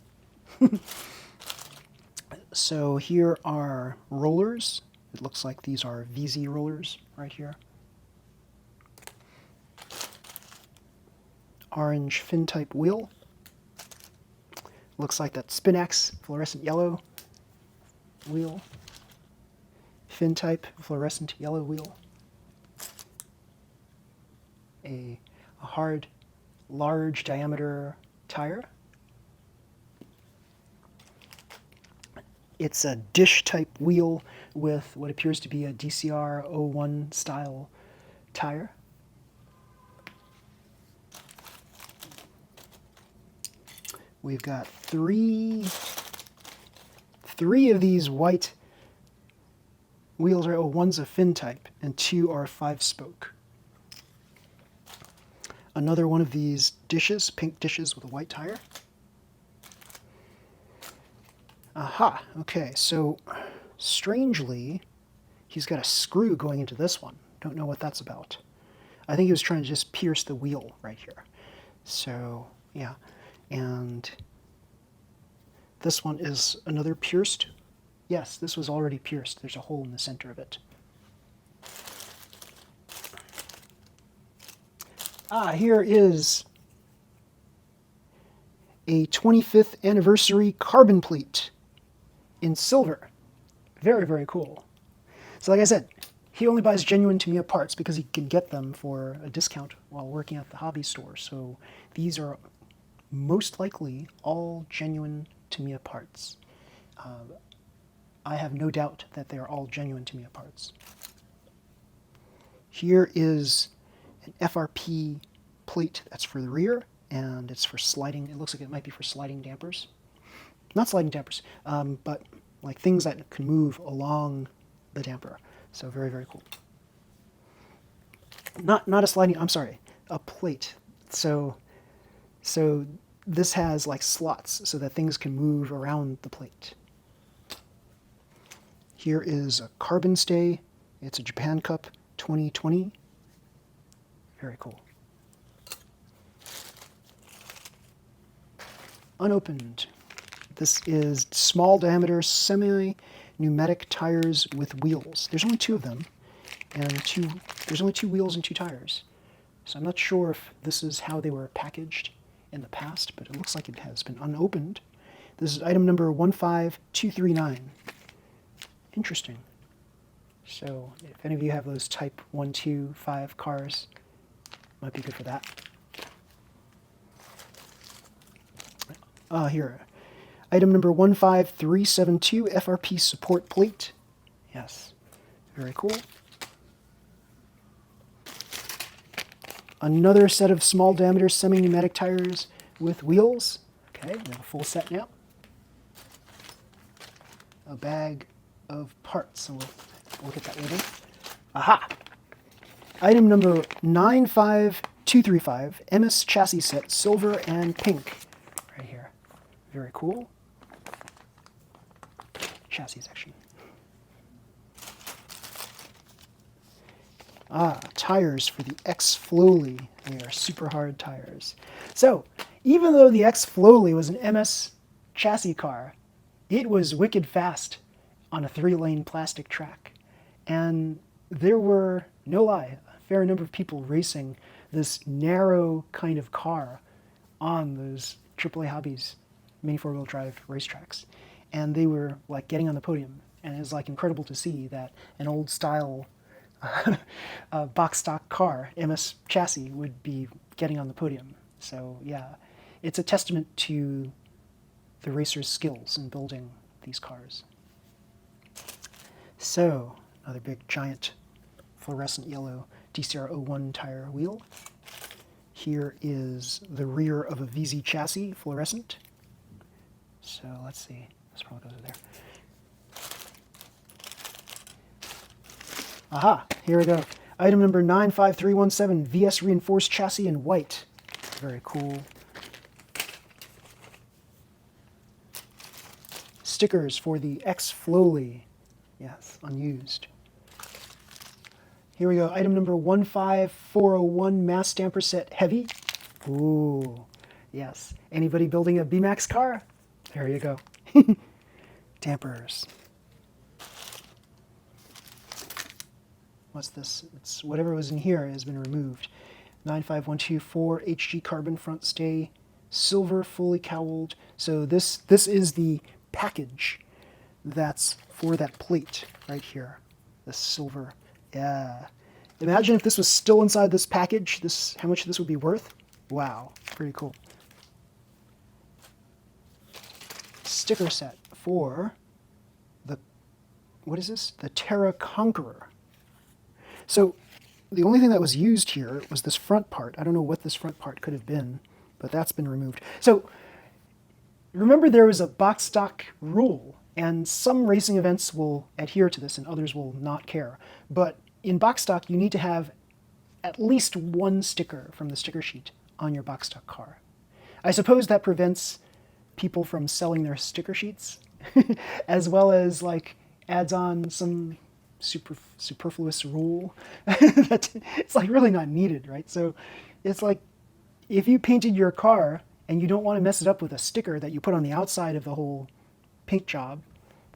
So here are rollers. It looks like these are VZ rollers right here. Orange fin type wheel. Looks like that Spinax fluorescent yellow wheel. Fin type fluorescent yellow wheel. A hard, large diameter tire. It's a dish type wheel with what appears to be a DCR 01 style tire. We've got three of these white wheels. Oh, one's a fin type and two are 5-spoke. Another one of these dishes, pink dishes with a white tire. Aha, okay, so strangely, he's got a screw going into this one. Don't know what that's about. I think he was trying to just pierce the wheel right here. So, yeah. And this one is another pierced. Yes, this was already pierced. There's a hole in the center of it. Here is a 25th anniversary carbon plate in silver. Very, very cool. So like I said, he only buys genuine Tamiya parts because he can get them for a discount while working at the hobby store. So these are most likely all genuine Tamiya parts. I have no doubt that they are all genuine Tamiya parts. Here is an FRP plate that's for the rear, and it's for sliding. It looks like it might be for sliding dampers. Not sliding dampers, but like things that can move along the damper. So very, very cool. Not a sliding, I'm sorry, a plate. So this has like slots so that things can move around the plate. Here is a carbon stay. It's a Japan Cup 2020. Very cool. Unopened. This is small diameter semi-pneumatic tires with wheels. There's only two of them, and there's only two wheels and two tires. So I'm not sure if this is how they were packaged in the past, but it looks like it has been unopened. This is item number 15239. Interesting. So if any of you have those type 125 cars, might be good for that. Here, item number 15372, FRP support plate. Yes, very cool. Another set of small diameter semi-pneumatic tires with wheels. Okay, we have a full set now. A bag of parts, and we'll look at that later. Aha! Item number 95235, MS chassis set, silver and pink. Right here. Very cool. Chassis section. Tires for the X Flowly. They are super hard tires. So, even though the X Flowly was an MS chassis car, it was wicked fast on a 3-lane plastic track. And there were, no lie, a fair number of people racing this narrow kind of car on those AAA Hobbies Mini 4-wheel drive racetracks. And they were like getting on the podium. And it was like incredible to see that an old style box stock car, MS chassis, would be getting on the podium. So yeah, it's a testament to the racer's skills in building these cars. So, another big giant fluorescent yellow DCR01 tire wheel. Here is the rear of a VZ chassis, fluorescent. So let's see. This probably goes there. Aha, here we go. Item number 95317, VS Reinforced Chassis in white. Very cool. Stickers for the X-Flowly. Yes, unused. Here we go. Item number 15401, Mass Stamper Set Heavy. Ooh, yes. Anybody building a B-Max car? There you go. Dampers. What's this? It's whatever was in here has been removed. 95124 HG carbon front stay, silver fully cowled. So this is the package that's for that plate right here. The silver. Yeah. Imagine if this was still inside this package, how much this would be worth. Wow, pretty cool. Sticker set for the, what is this? The Terra Conqueror. So the only thing that was used here was this front part. I don't know what this front part could have been, but that's been removed. So remember, there was a box stock rule, and some racing events will adhere to this and others will not care. But in box stock, you need to have at least one sticker from the sticker sheet on your box stock car. I suppose that prevents people from selling their sticker sheets, as well as like adds on some superfluous rule that it's like really not needed, right? So it's like if you painted your car and you don't want to mess it up with a sticker that you put on the outside of the whole paint job,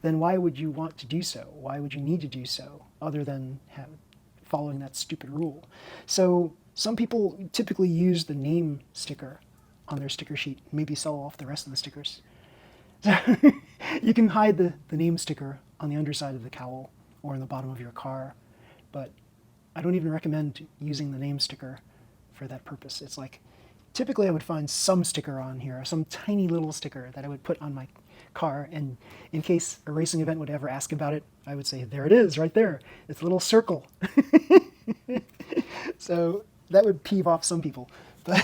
then why would you want to do so? Why would you need to do so other than following that stupid rule? So some people typically use the name sticker on their sticker sheet, maybe sell off the rest of the stickers. You can hide the name sticker on the underside of the cowl or in the bottom of your car, but I don't even recommend using the name sticker for that purpose. It's like, typically I would find some sticker on here, some tiny little sticker that I would put on my car, and in case a racing event would ever ask about it, I would say, there it is, right there. It's a little circle. So that would peeve off some people. But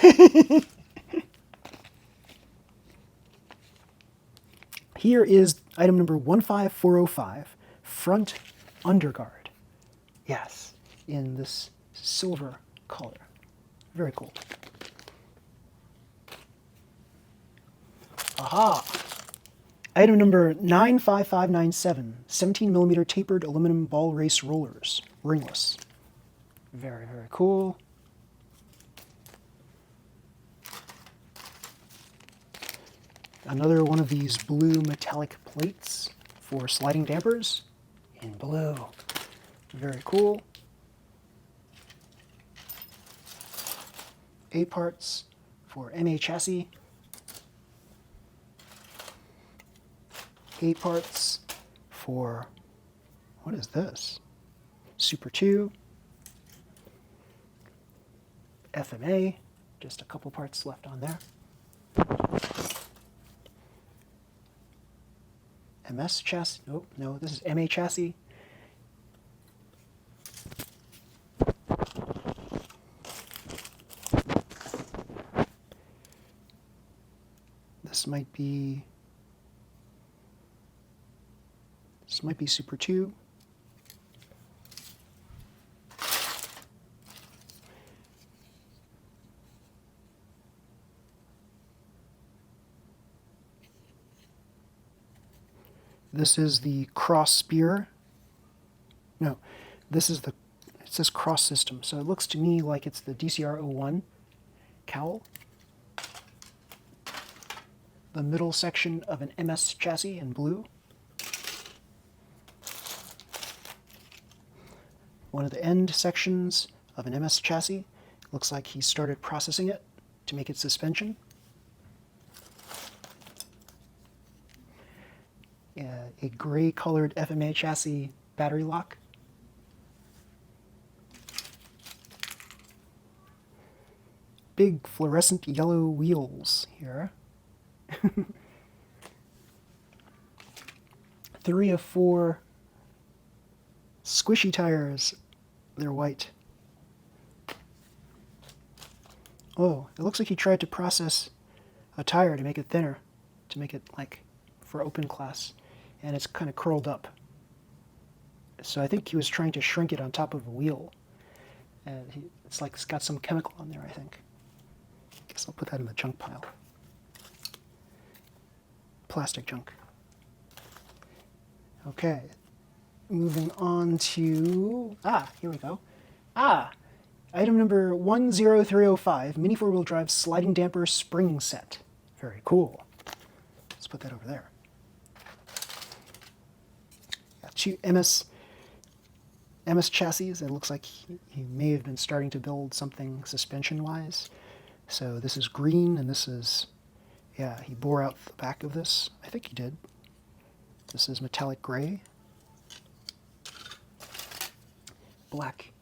here is item number 15405, front underguard. Yes, in this silver color. Very cool. Aha! Item number 95597, 17mm tapered aluminum ball race rollers, ringless. Very, very cool. Another one of these blue metallic plates for sliding dampers in blue. Very cool. A parts for MA chassis. A parts for, what is this? Super 2. FMA, just a couple parts left on there. MS chassis, nope, no, this is MA chassis. This might be Super 2. This is the cross spear. No, this is it says cross system. So it looks to me like it's the DCR-01 cowl. The middle section of an MS chassis in blue. One of the end sections of an MS chassis. Looks like he started processing it to make it suspension. A gray-colored FMA chassis battery lock. Big fluorescent yellow wheels here. 3 of 4 squishy tires. They're white. Oh, it looks like he tried to process a tire to make it thinner, to make it like for open class, and it's kind of curled up. So I think he was trying to shrink it on top of a wheel. And it's like it's got some chemical on there, I think. Guess I'll put that in the junk pile. Plastic junk. Okay. Moving on to, here we go. Item number 10305, Mini 4-wheel drive sliding damper spring set. Very cool. Let's put that over there. Got two MS chassis. It looks like he may have been starting to build something suspension-wise. So this is green, and this is, yeah, he bore out the back of this. I think he did. This is metallic gray. Black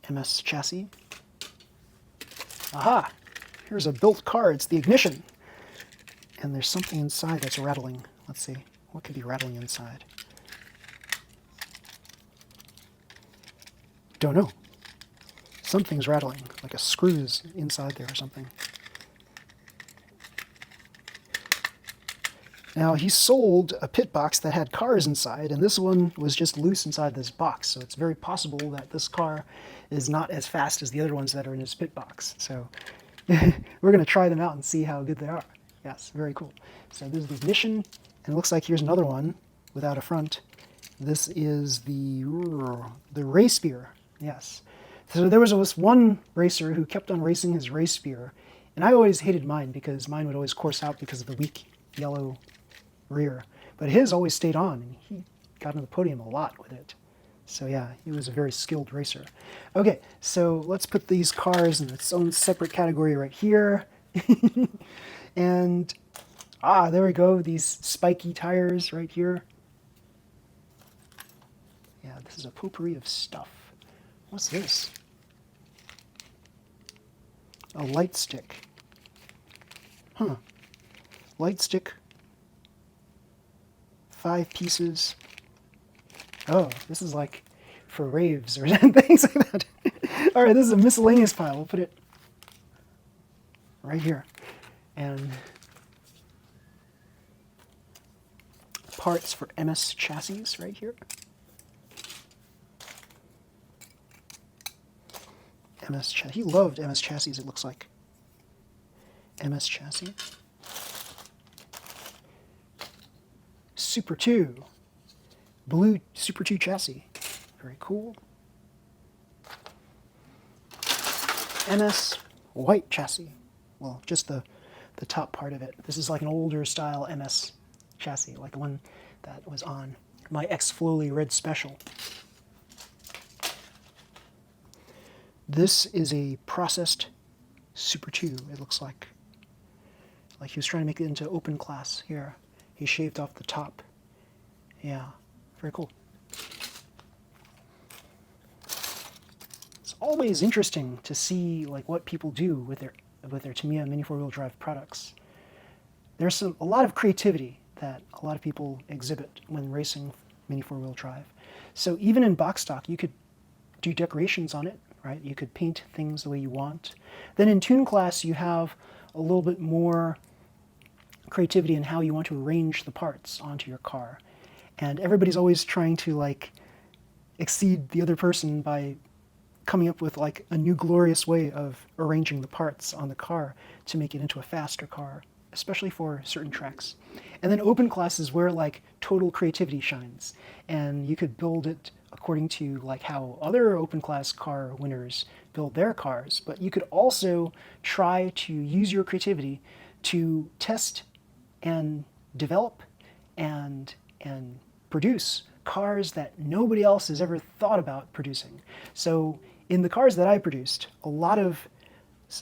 MS chassis. Aha! Here's a built car. It's the ignition. And there's something inside that's rattling. Let's see. What could be rattling inside? Don't know. Something's rattling, like a screw is inside there or something. Now, he sold a pit box that had cars inside, and this one was just loose inside this box, so it's very possible that this car is not as fast as the other ones that are in his pit box. So we're going to try them out and see how good they are. Yes, very cool. So there's the ignition, and it looks like here's another one without a front. This is the race spear. Yes. So there was this one racer who kept on racing his race spear, and I always hated mine because mine would always course out because of the weak yellow rear. But his always stayed on, and he got on the podium a lot with it. So yeah, he was a very skilled racer. Okay, so let's put these cars in its own separate category right here. And, there we go, these spiky tires right here. Yeah, this is a potpourri of stuff. What's this? A light stick. Huh. Light stick. 5 pieces. Oh, this is like for raves or things like that. All right, this is a miscellaneous pile. We'll put it right here. And parts for MS chassis right here. MS chassis. He loved MS chassis, it looks like. MS chassis. Super 2. Blue Super 2 chassis. Very cool. MS white chassis. Well, just the top part of it. This is like an older style MS chassis, like the one that was on my X-Flowly Red Special. This is a processed Super 2, it looks like. Like he was trying to make it into open class here. He shaved off the top. Yeah, very cool. It's always interesting to see like what people do with their Tamiya Mini 4-wheel drive products. There's a lot of creativity that a lot of people exhibit when racing Mini 4-wheel drive. So even in box stock, you could do decorations on it, right? You could paint things the way you want. Then in tune class, you have a little bit more creativity in how you want to arrange the parts onto your car. And everybody's always trying to like exceed the other person by coming up with like a new glorious way of arranging the parts on the car to make it into a faster car, especially for certain tracks. And then open class is where like total creativity shines, and you could build it according to like how other open class car winners build their cars, but you could also try to use your creativity to test and develop and produce cars that nobody else has ever thought about producing. So in the cars that I produced, a lot of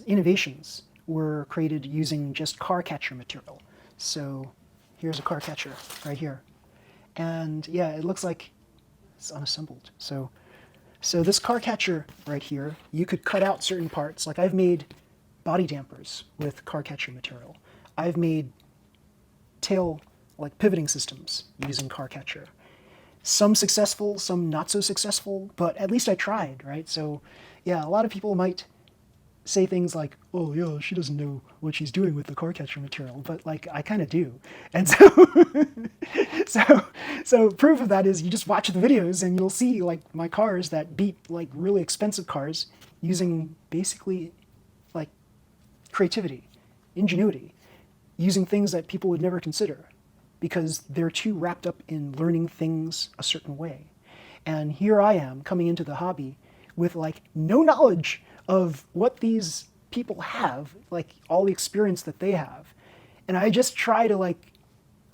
innovations were created using just car catcher material. So here's a car catcher right here. And yeah, it looks like it's unassembled. So this car catcher right here, you could cut out certain parts. Like I've made body dampers with car catcher material. I've made tail like pivoting systems using car catcher. Some successful, some not so successful, but at least I tried, right? So yeah, a lot of people might say things like, "Oh yeah, she doesn't know what she's doing with the car catcher material," but like I kind of do, and so so so proof of that is you just watch the videos and you'll see like my cars that beat like really expensive cars using basically like creativity, ingenuity, using things that people would never consider because they're too wrapped up in learning things a certain way. And here I am coming into the hobby with like no knowledge of what these people have, like all the experience that they have. And I just try to like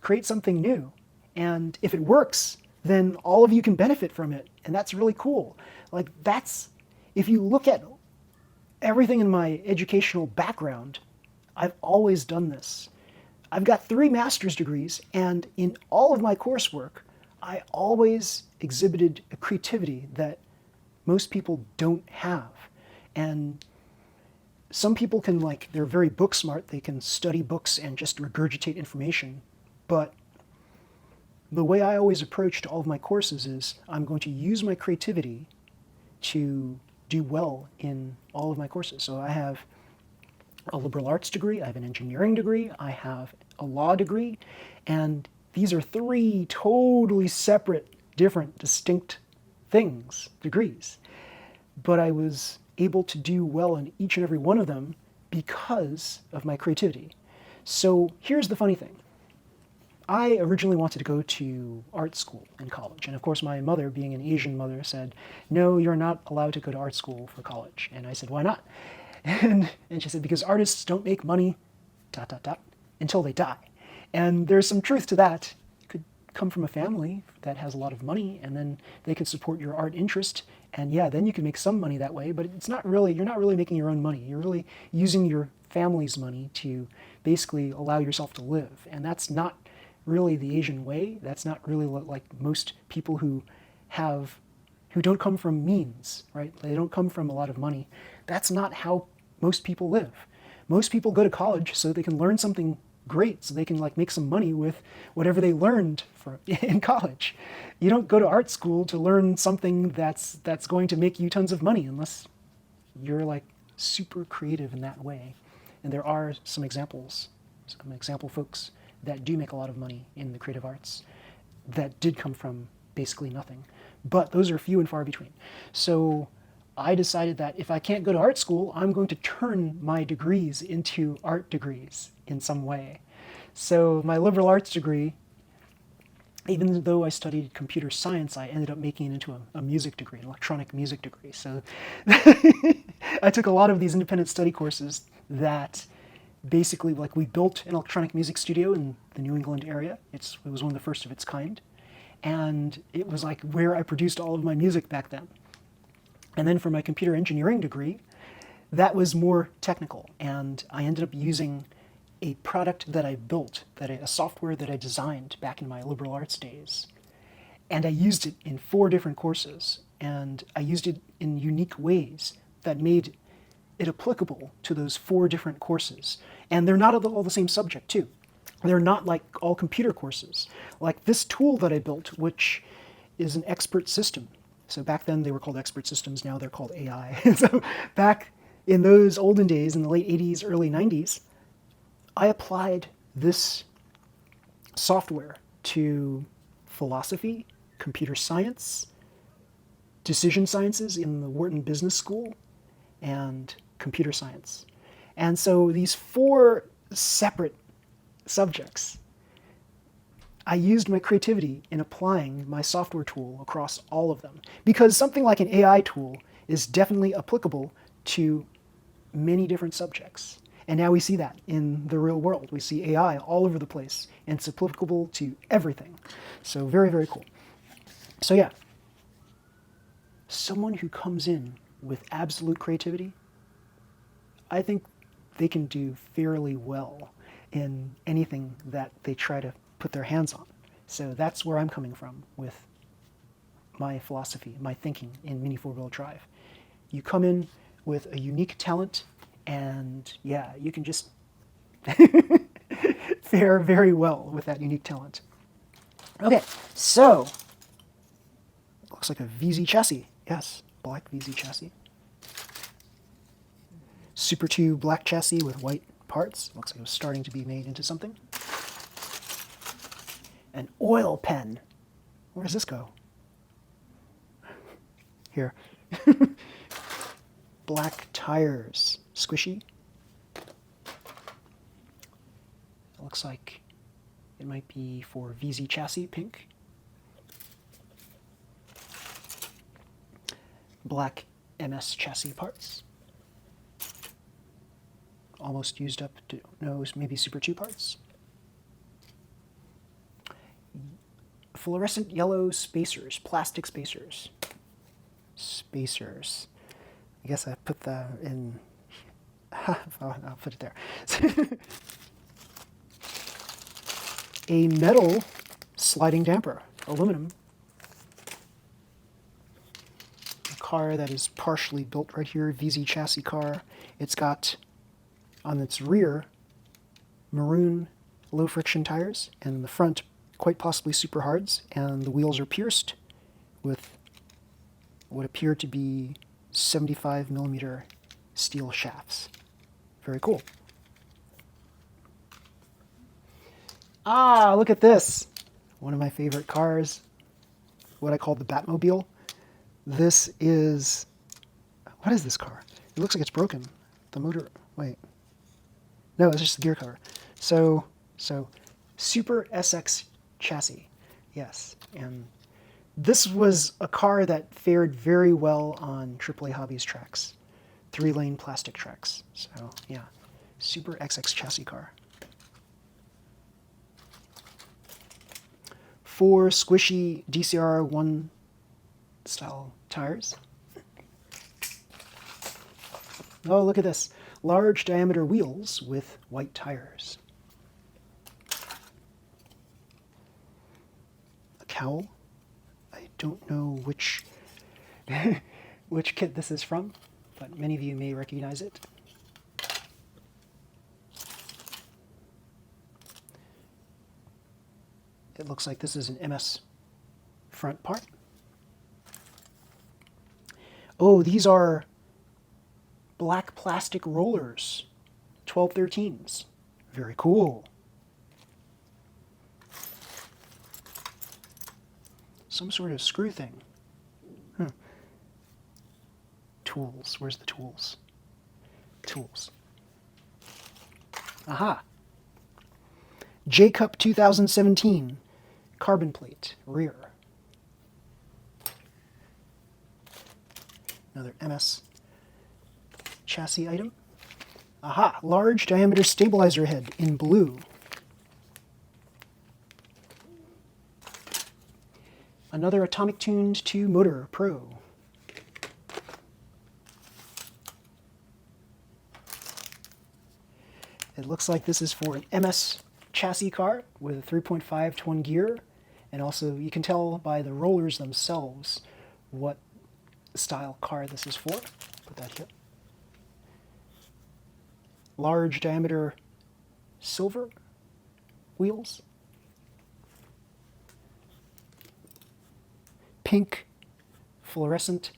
create something new. And if it works, then all of you can benefit from it. And that's really cool. Like that's, if you look at everything in my educational background, I've always done this. I've got 3 master's degrees, and in all of my coursework, I always exhibited a creativity that most people don't have. And some people can like, they're very book smart, they can study books and just regurgitate information. But the way I always approach to all of my courses is I'm going to use my creativity to do well in all of my courses. So I have a liberal arts degree, I have an engineering degree, I have a law degree, and these are 3 totally separate, different, distinct things, degrees. But I was able to do well in each and every one of them because of my creativity. So here's the funny thing. I originally wanted to go to art school in college. And of course, my mother, being an Asian mother, said, "No, you're not allowed to go to art school for college." And I said, "Why not?" And she said, "Because artists don't make money, dot, dot, dot, until they die." And there's some truth to that. You could come from a family that has a lot of money, and then they could support your art interest. And yeah, then you can make some money that way, but it's not really, you're not really making your own money. You're really using your family's money to basically allow yourself to live. And that's not really the Asian way. That's not really what, like most people who don't come from means, right? They don't come from a lot of money. That's not how most people live. Most people go to college so they can learn something great, so they can like make some money with whatever they learned in college. You don't go to art school to learn something that's going to make you tons of money unless you're like super creative in that way. And there are some example folks that do make a lot of money in the creative arts that did come from basically nothing. But those are few and far between. So I decided that if I can't go to art school, I'm going to turn my degrees into art degrees in some way. So my liberal arts degree, even though I studied computer science, I ended up making it into a music degree, an electronic music degree. So I took a lot of these independent study courses that basically, like, we built an electronic music studio in the New England area. It was one of the first of its kind. And it was like where I produced all of my music back then. And then for my computer engineering degree, that was more technical. And I ended up using a product that I built, a software that I designed back in my liberal arts days. And I used it in 4 different courses. And I used it in unique ways that made it applicable to those 4 different courses. And they're not all the same subject, too. They're not like all computer courses. Like this tool that I built, which is an expert system. So back then they were called expert systems, now they're called AI. So back in those olden days, in the late 80s, early 90s, I applied this software to philosophy, computer science, decision sciences in the Wharton Business School, and computer science. And so these 4 separate subjects, I used my creativity in applying my software tool across all of them. Because something like an AI tool is definitely applicable to many different subjects. And now we see that in the real world. We see AI all over the place, and it's applicable to everything. So very, very cool. So yeah, someone who comes in with absolute creativity, I think they can do fairly well in anything that they try to put their hands on. So that's where I'm coming from with my philosophy, my thinking in Mini4WD Drive. You come in with a unique talent, and yeah, you can just fare very well with that unique talent. Okay, so looks like a VZ chassis. Yes, black VZ chassis. Super 2 black chassis with white parts. Looks like it was starting to be made into something. An oil pen. Where does this go? Here. Black tires. Squishy. It looks like it might be for VZ chassis, pink. Black MS chassis parts. Almost used up to, no, maybe Super 2 parts. Fluorescent yellow spacers, plastic spacers. Spacers. I guess I put that in, I'll put it there. A metal sliding damper, aluminum. A car that is partially built right here, VZ chassis car. It's got on its rear maroon low friction tires, and the front quite possibly super hards, and the wheels are pierced with what appear to be 75mm steel shafts. Very cool. Ah, look at this. One of my favorite cars, what I call the Batmobile. This is, what is this car? It looks like it's broken. The motor, wait. No, it's just the gear cover. So Super SX chassis, yes. And this was a car that fared very well on AAA Hobbies tracks, 3-lane plastic tracks. So yeah, Super XX chassis car. 4 squishy DCR1 style tires. Oh, look at this. Large diameter wheels with white tires. A cowl. I don't know which which kit this is from, but many of you may recognize it. It looks like this is an MS front part. Oh, these are black plastic rollers, 1213s. Very cool. Some sort of screw thing. Huh. Tools. Where's the tools? Tools. Aha. J-Cup 2017. Carbon plate. Rear. Another MS chassis item. Aha! Large diameter stabilizer head in blue. Another atomic tuned 2 motor pro. It looks like this is for an MS chassis car with a 3.5 to 1 gear, and also you can tell by the rollers themselves what style car this is for. Put that here. Large diameter silver wheels. Pink fluorescent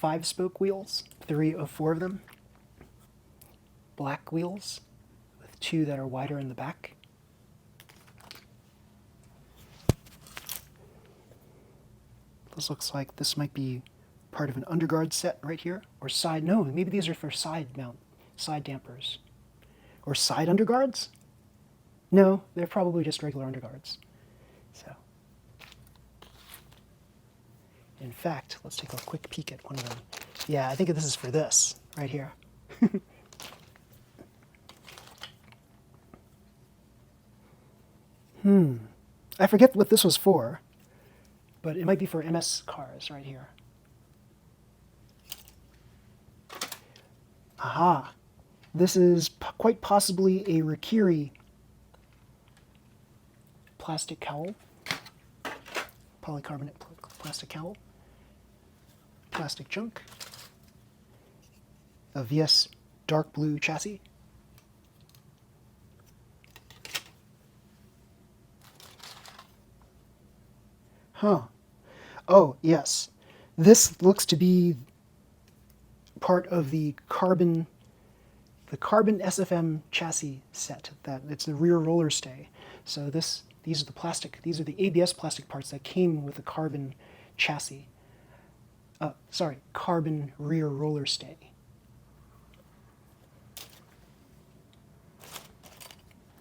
5-spoke wheels, 3 of 4 of them. Black wheels with 2 that are wider in the back. This looks like this might be part of an underguard set right here, or side, no, maybe these are for side mount, side dampers. Or side underguards? No, they're probably just regular underguards. So, in fact, let's take a quick peek at one of them. Yeah, I think this is for this, right here. I forget what this was for, but it might be for MS cars right here. Aha! This is quite possibly a Rikiri plastic cowl, polycarbonate plastic cowl, plastic junk, a VS dark blue chassis, huh, oh yes, this looks to be part of the carbon the carbon SFM chassis set. That it's the rear roller stay. So these are the plastic. These are the ABS plastic parts that came with the carbon chassis. Carbon rear roller stay.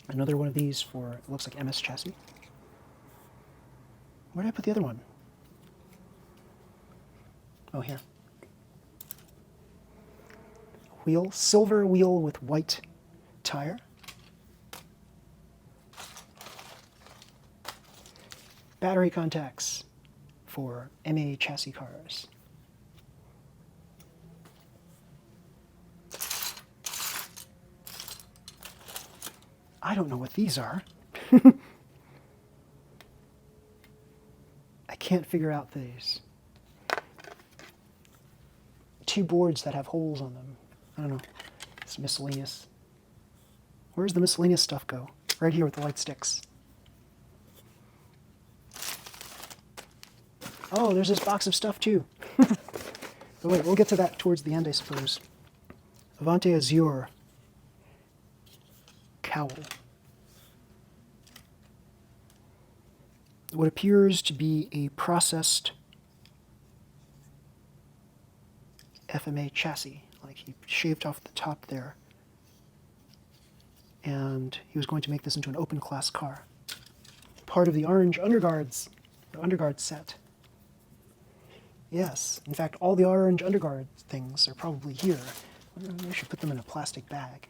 Another one of these for, it looks like MS chassis. Where did I put the other one? Oh, here. Wheel, silver wheel with white tire. Battery contacts for MA chassis cars. I don't know what these are. I can't figure out these. Two boards that have holes on them. I don't know. It's miscellaneous. Where's the miscellaneous stuff go? Right here with the light sticks. Oh, there's this box of stuff too. But wait, we'll get to that towards the end, I suppose. Avante Azure cowl. What appears to be a processed FMA chassis. Like he shaved off the top there. And he was going to make this into an open class car. Part of the orange underguards, the underguard set. Yes, in fact, all the orange underguard things are probably here. I should put them in a plastic bag.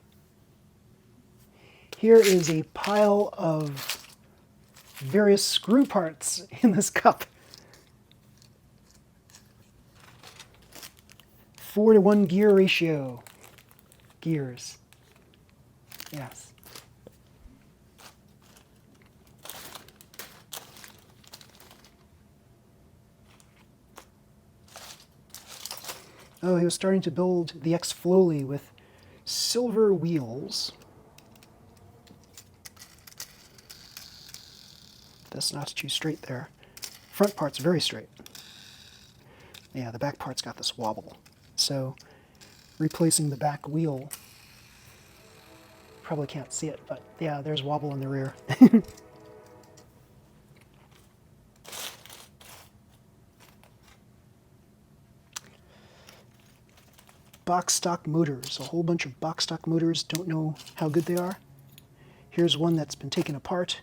Here is a pile of various screw parts in this cup. 4-to-1 gear ratio. Gears. Yes. Oh, he was starting to build the X-Flowly with silver wheels. That's not too straight there. Front part's very straight. Yeah, the back part's got this wobble. So, replacing the back wheel, probably can't see it, but yeah, there's wobble in the rear. Box stock motors, a whole bunch of box stock motors, don't know how good they are. Here's one that's been taken apart.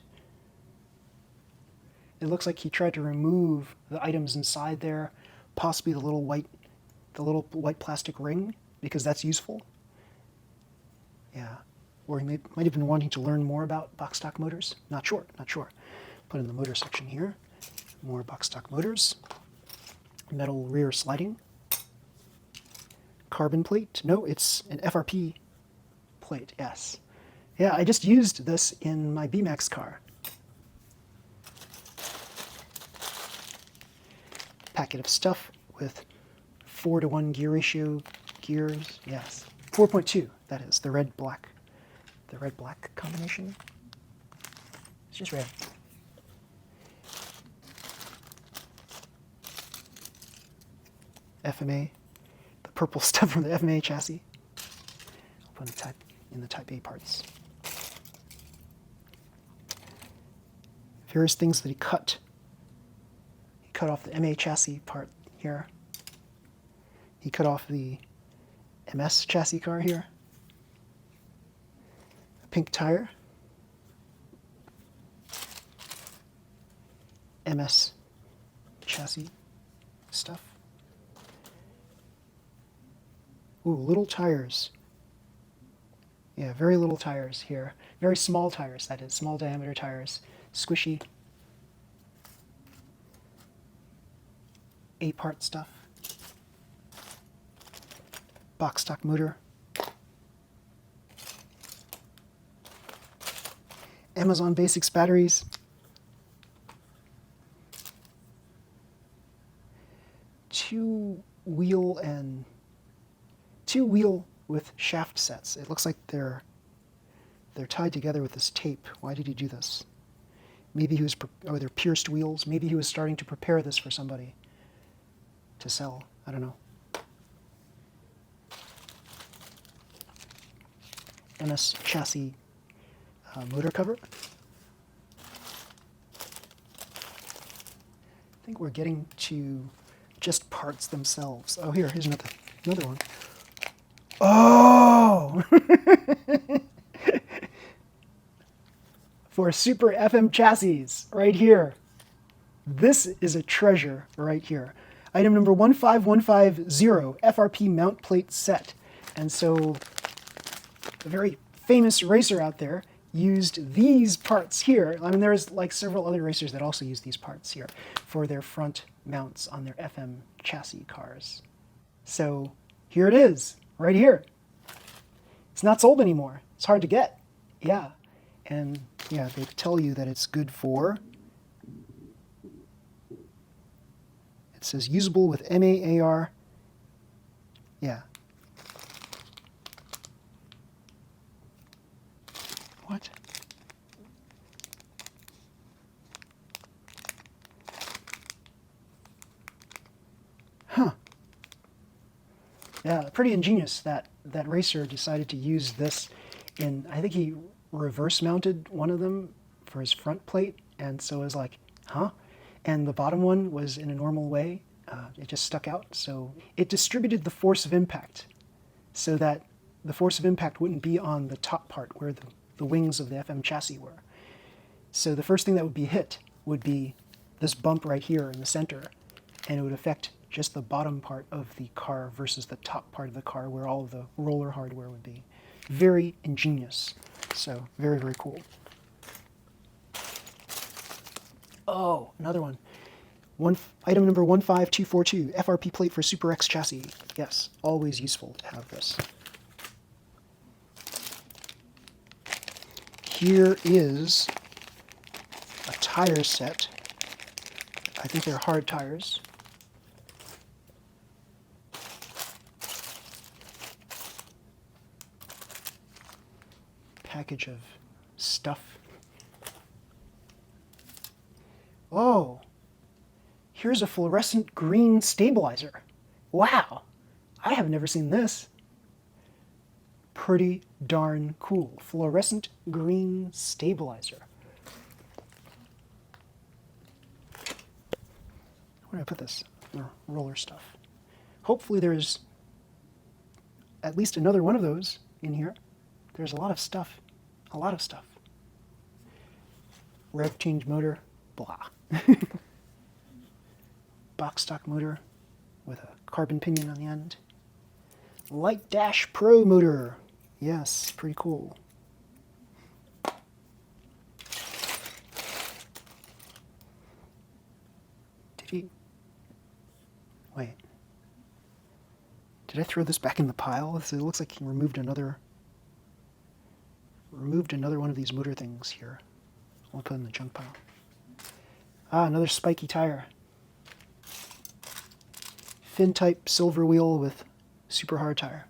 It looks like he tried to remove the items inside there, possibly the little white plastic ring, because that's useful. Yeah, or he might have been wanting to learn more about box stock motors. Not sure. Put in the motor section here. More box stock motors. Metal rear sliding. Carbon plate. No, it's an FRP plate, yes. Yeah, I just used this in my BMAX car. Packet of stuff with 4-to-1 gear ratio gears, yes. 4.2, that is, the red-black combination. It's just red. FMA, the purple stuff from the FMA chassis. I'll put in the Type A parts. Various things that he cut. He cut off the MA chassis part here. He cut off the MS chassis car here. A pink tire. MS chassis stuff. Ooh, little tires. Yeah, very little tires here. Very small tires, that is, small diameter tires. Squishy. A-part stuff. Box stock motor. Amazon Basics batteries. Two wheel with shaft sets. It looks like they're tied together with this tape. Why did he do this? Maybe he was, they're pierced wheels. Maybe he was starting to prepare this for somebody to sell. I don't know. MS chassis motor cover. I think we're getting to just parts themselves. Oh, here's another one. Oh! For Super FM chassis, right here. This is a treasure right here. Item number 15150, FRP mount plate set. And so a very famous racer out there used these parts here. I mean, there's like several other racers that also use these parts here for their front mounts on their FM chassis cars. So here it is, right here. It's not sold anymore. It's hard to get. Yeah. And yeah, they tell you that it's good for, it says usable with MAAR. Yeah. What? Huh. Yeah, pretty ingenious that racer decided to use this in, I think he reverse mounted one of them for his front plate, and so it was like, huh? And the bottom one was in a normal way. It just stuck out, so it distributed the force of impact so that the force of impact wouldn't be on the top part where the wings of the FM chassis were. So the first thing that would be hit would be this bump right here in the center, and it would affect just the bottom part of the car versus the top part of the car where all of the roller hardware would be. Very ingenious. So very, very cool. Oh, another one. Item number 15242, FRP plate for Super X chassis. Yes, always useful to have this. Here is a tire set. I think they're hard tires. Package of stuff. Oh, here's a fluorescent green stabilizer. Wow, I have never seen this. Pretty darn cool. Fluorescent green stabilizer. Where did I put this? Roller stuff. Hopefully there's at least another one of those in here. There's a lot of stuff. A lot of stuff. Rev change motor, blah. Box stock motor with a carbon pinion on the end. Light Dash Pro motor. Yes, pretty cool. Did he? Wait. Did I throw this back in the pile? It looks like he removed another one of these motor things here. I'll put it in the junk pile. Ah, another spiky tire. Fin type silver wheel with super hard tire.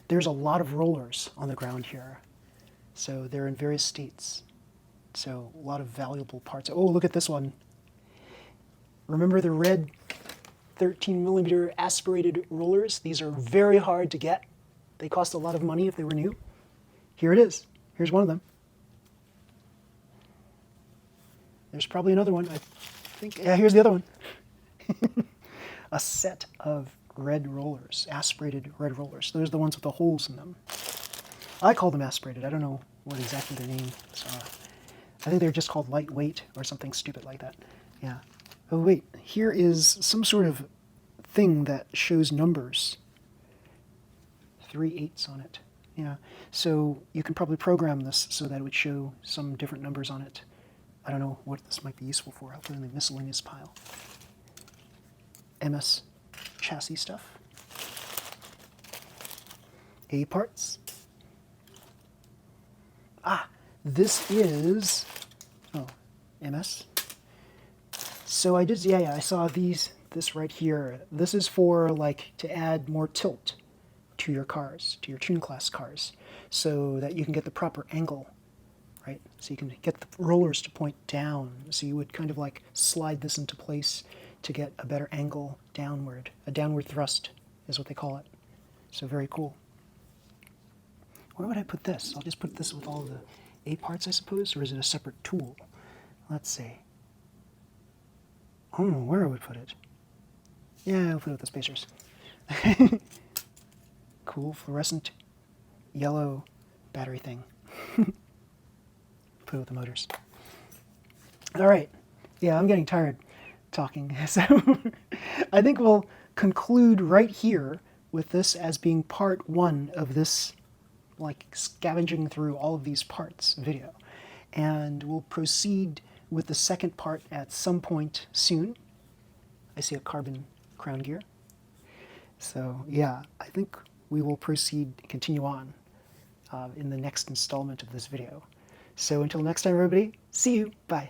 There's a lot of rollers on the ground here. So they're in various states. So a lot of valuable parts. Oh, look at this one. Remember the red 13 millimeter aspirated rollers? These are very hard to get. They cost a lot of money if they were new. Here it is. Here's one of them. There's probably another one. I think, yeah, here's the other one. A set of red rollers, aspirated red rollers. Those are the ones with the holes in them. I call them aspirated. I don't know what exactly their name is. I think they're just called lightweight or something stupid like that. Yeah. Oh wait, here is some sort of thing that shows numbers. 3/8 on it. Yeah. So you can probably program this so that it would show some different numbers on it. I don't know what this might be useful for. I'll put it in the miscellaneous pile. MS chassis stuff. A parts. Ah, this is, oh, MS. So I did, yeah, I saw this right here. This is for like to add more tilt to your cars, to your tune class cars, so that you can get the proper angle, right? So you can get the rollers to point down. So you would kind of like slide this into place to get a better angle downward. A downward thrust is what they call it. So very cool. Where would I put this? I'll just put this with all the A parts, I suppose, or is it a separate tool? Let's see. I don't know where I would put it. Yeah, I'll put it with the spacers. Cool fluorescent yellow battery thing. Put it with the motors. All right. Yeah, I'm getting tired talking. So I think we'll conclude right here with this as being part one of this, like, scavenging through all of these parts video. And we'll proceed with the second part at some point soon. I see a carbon crown gear. So yeah, I think we will continue on in the next installment of this video. So until next time, everybody, see you. Bye.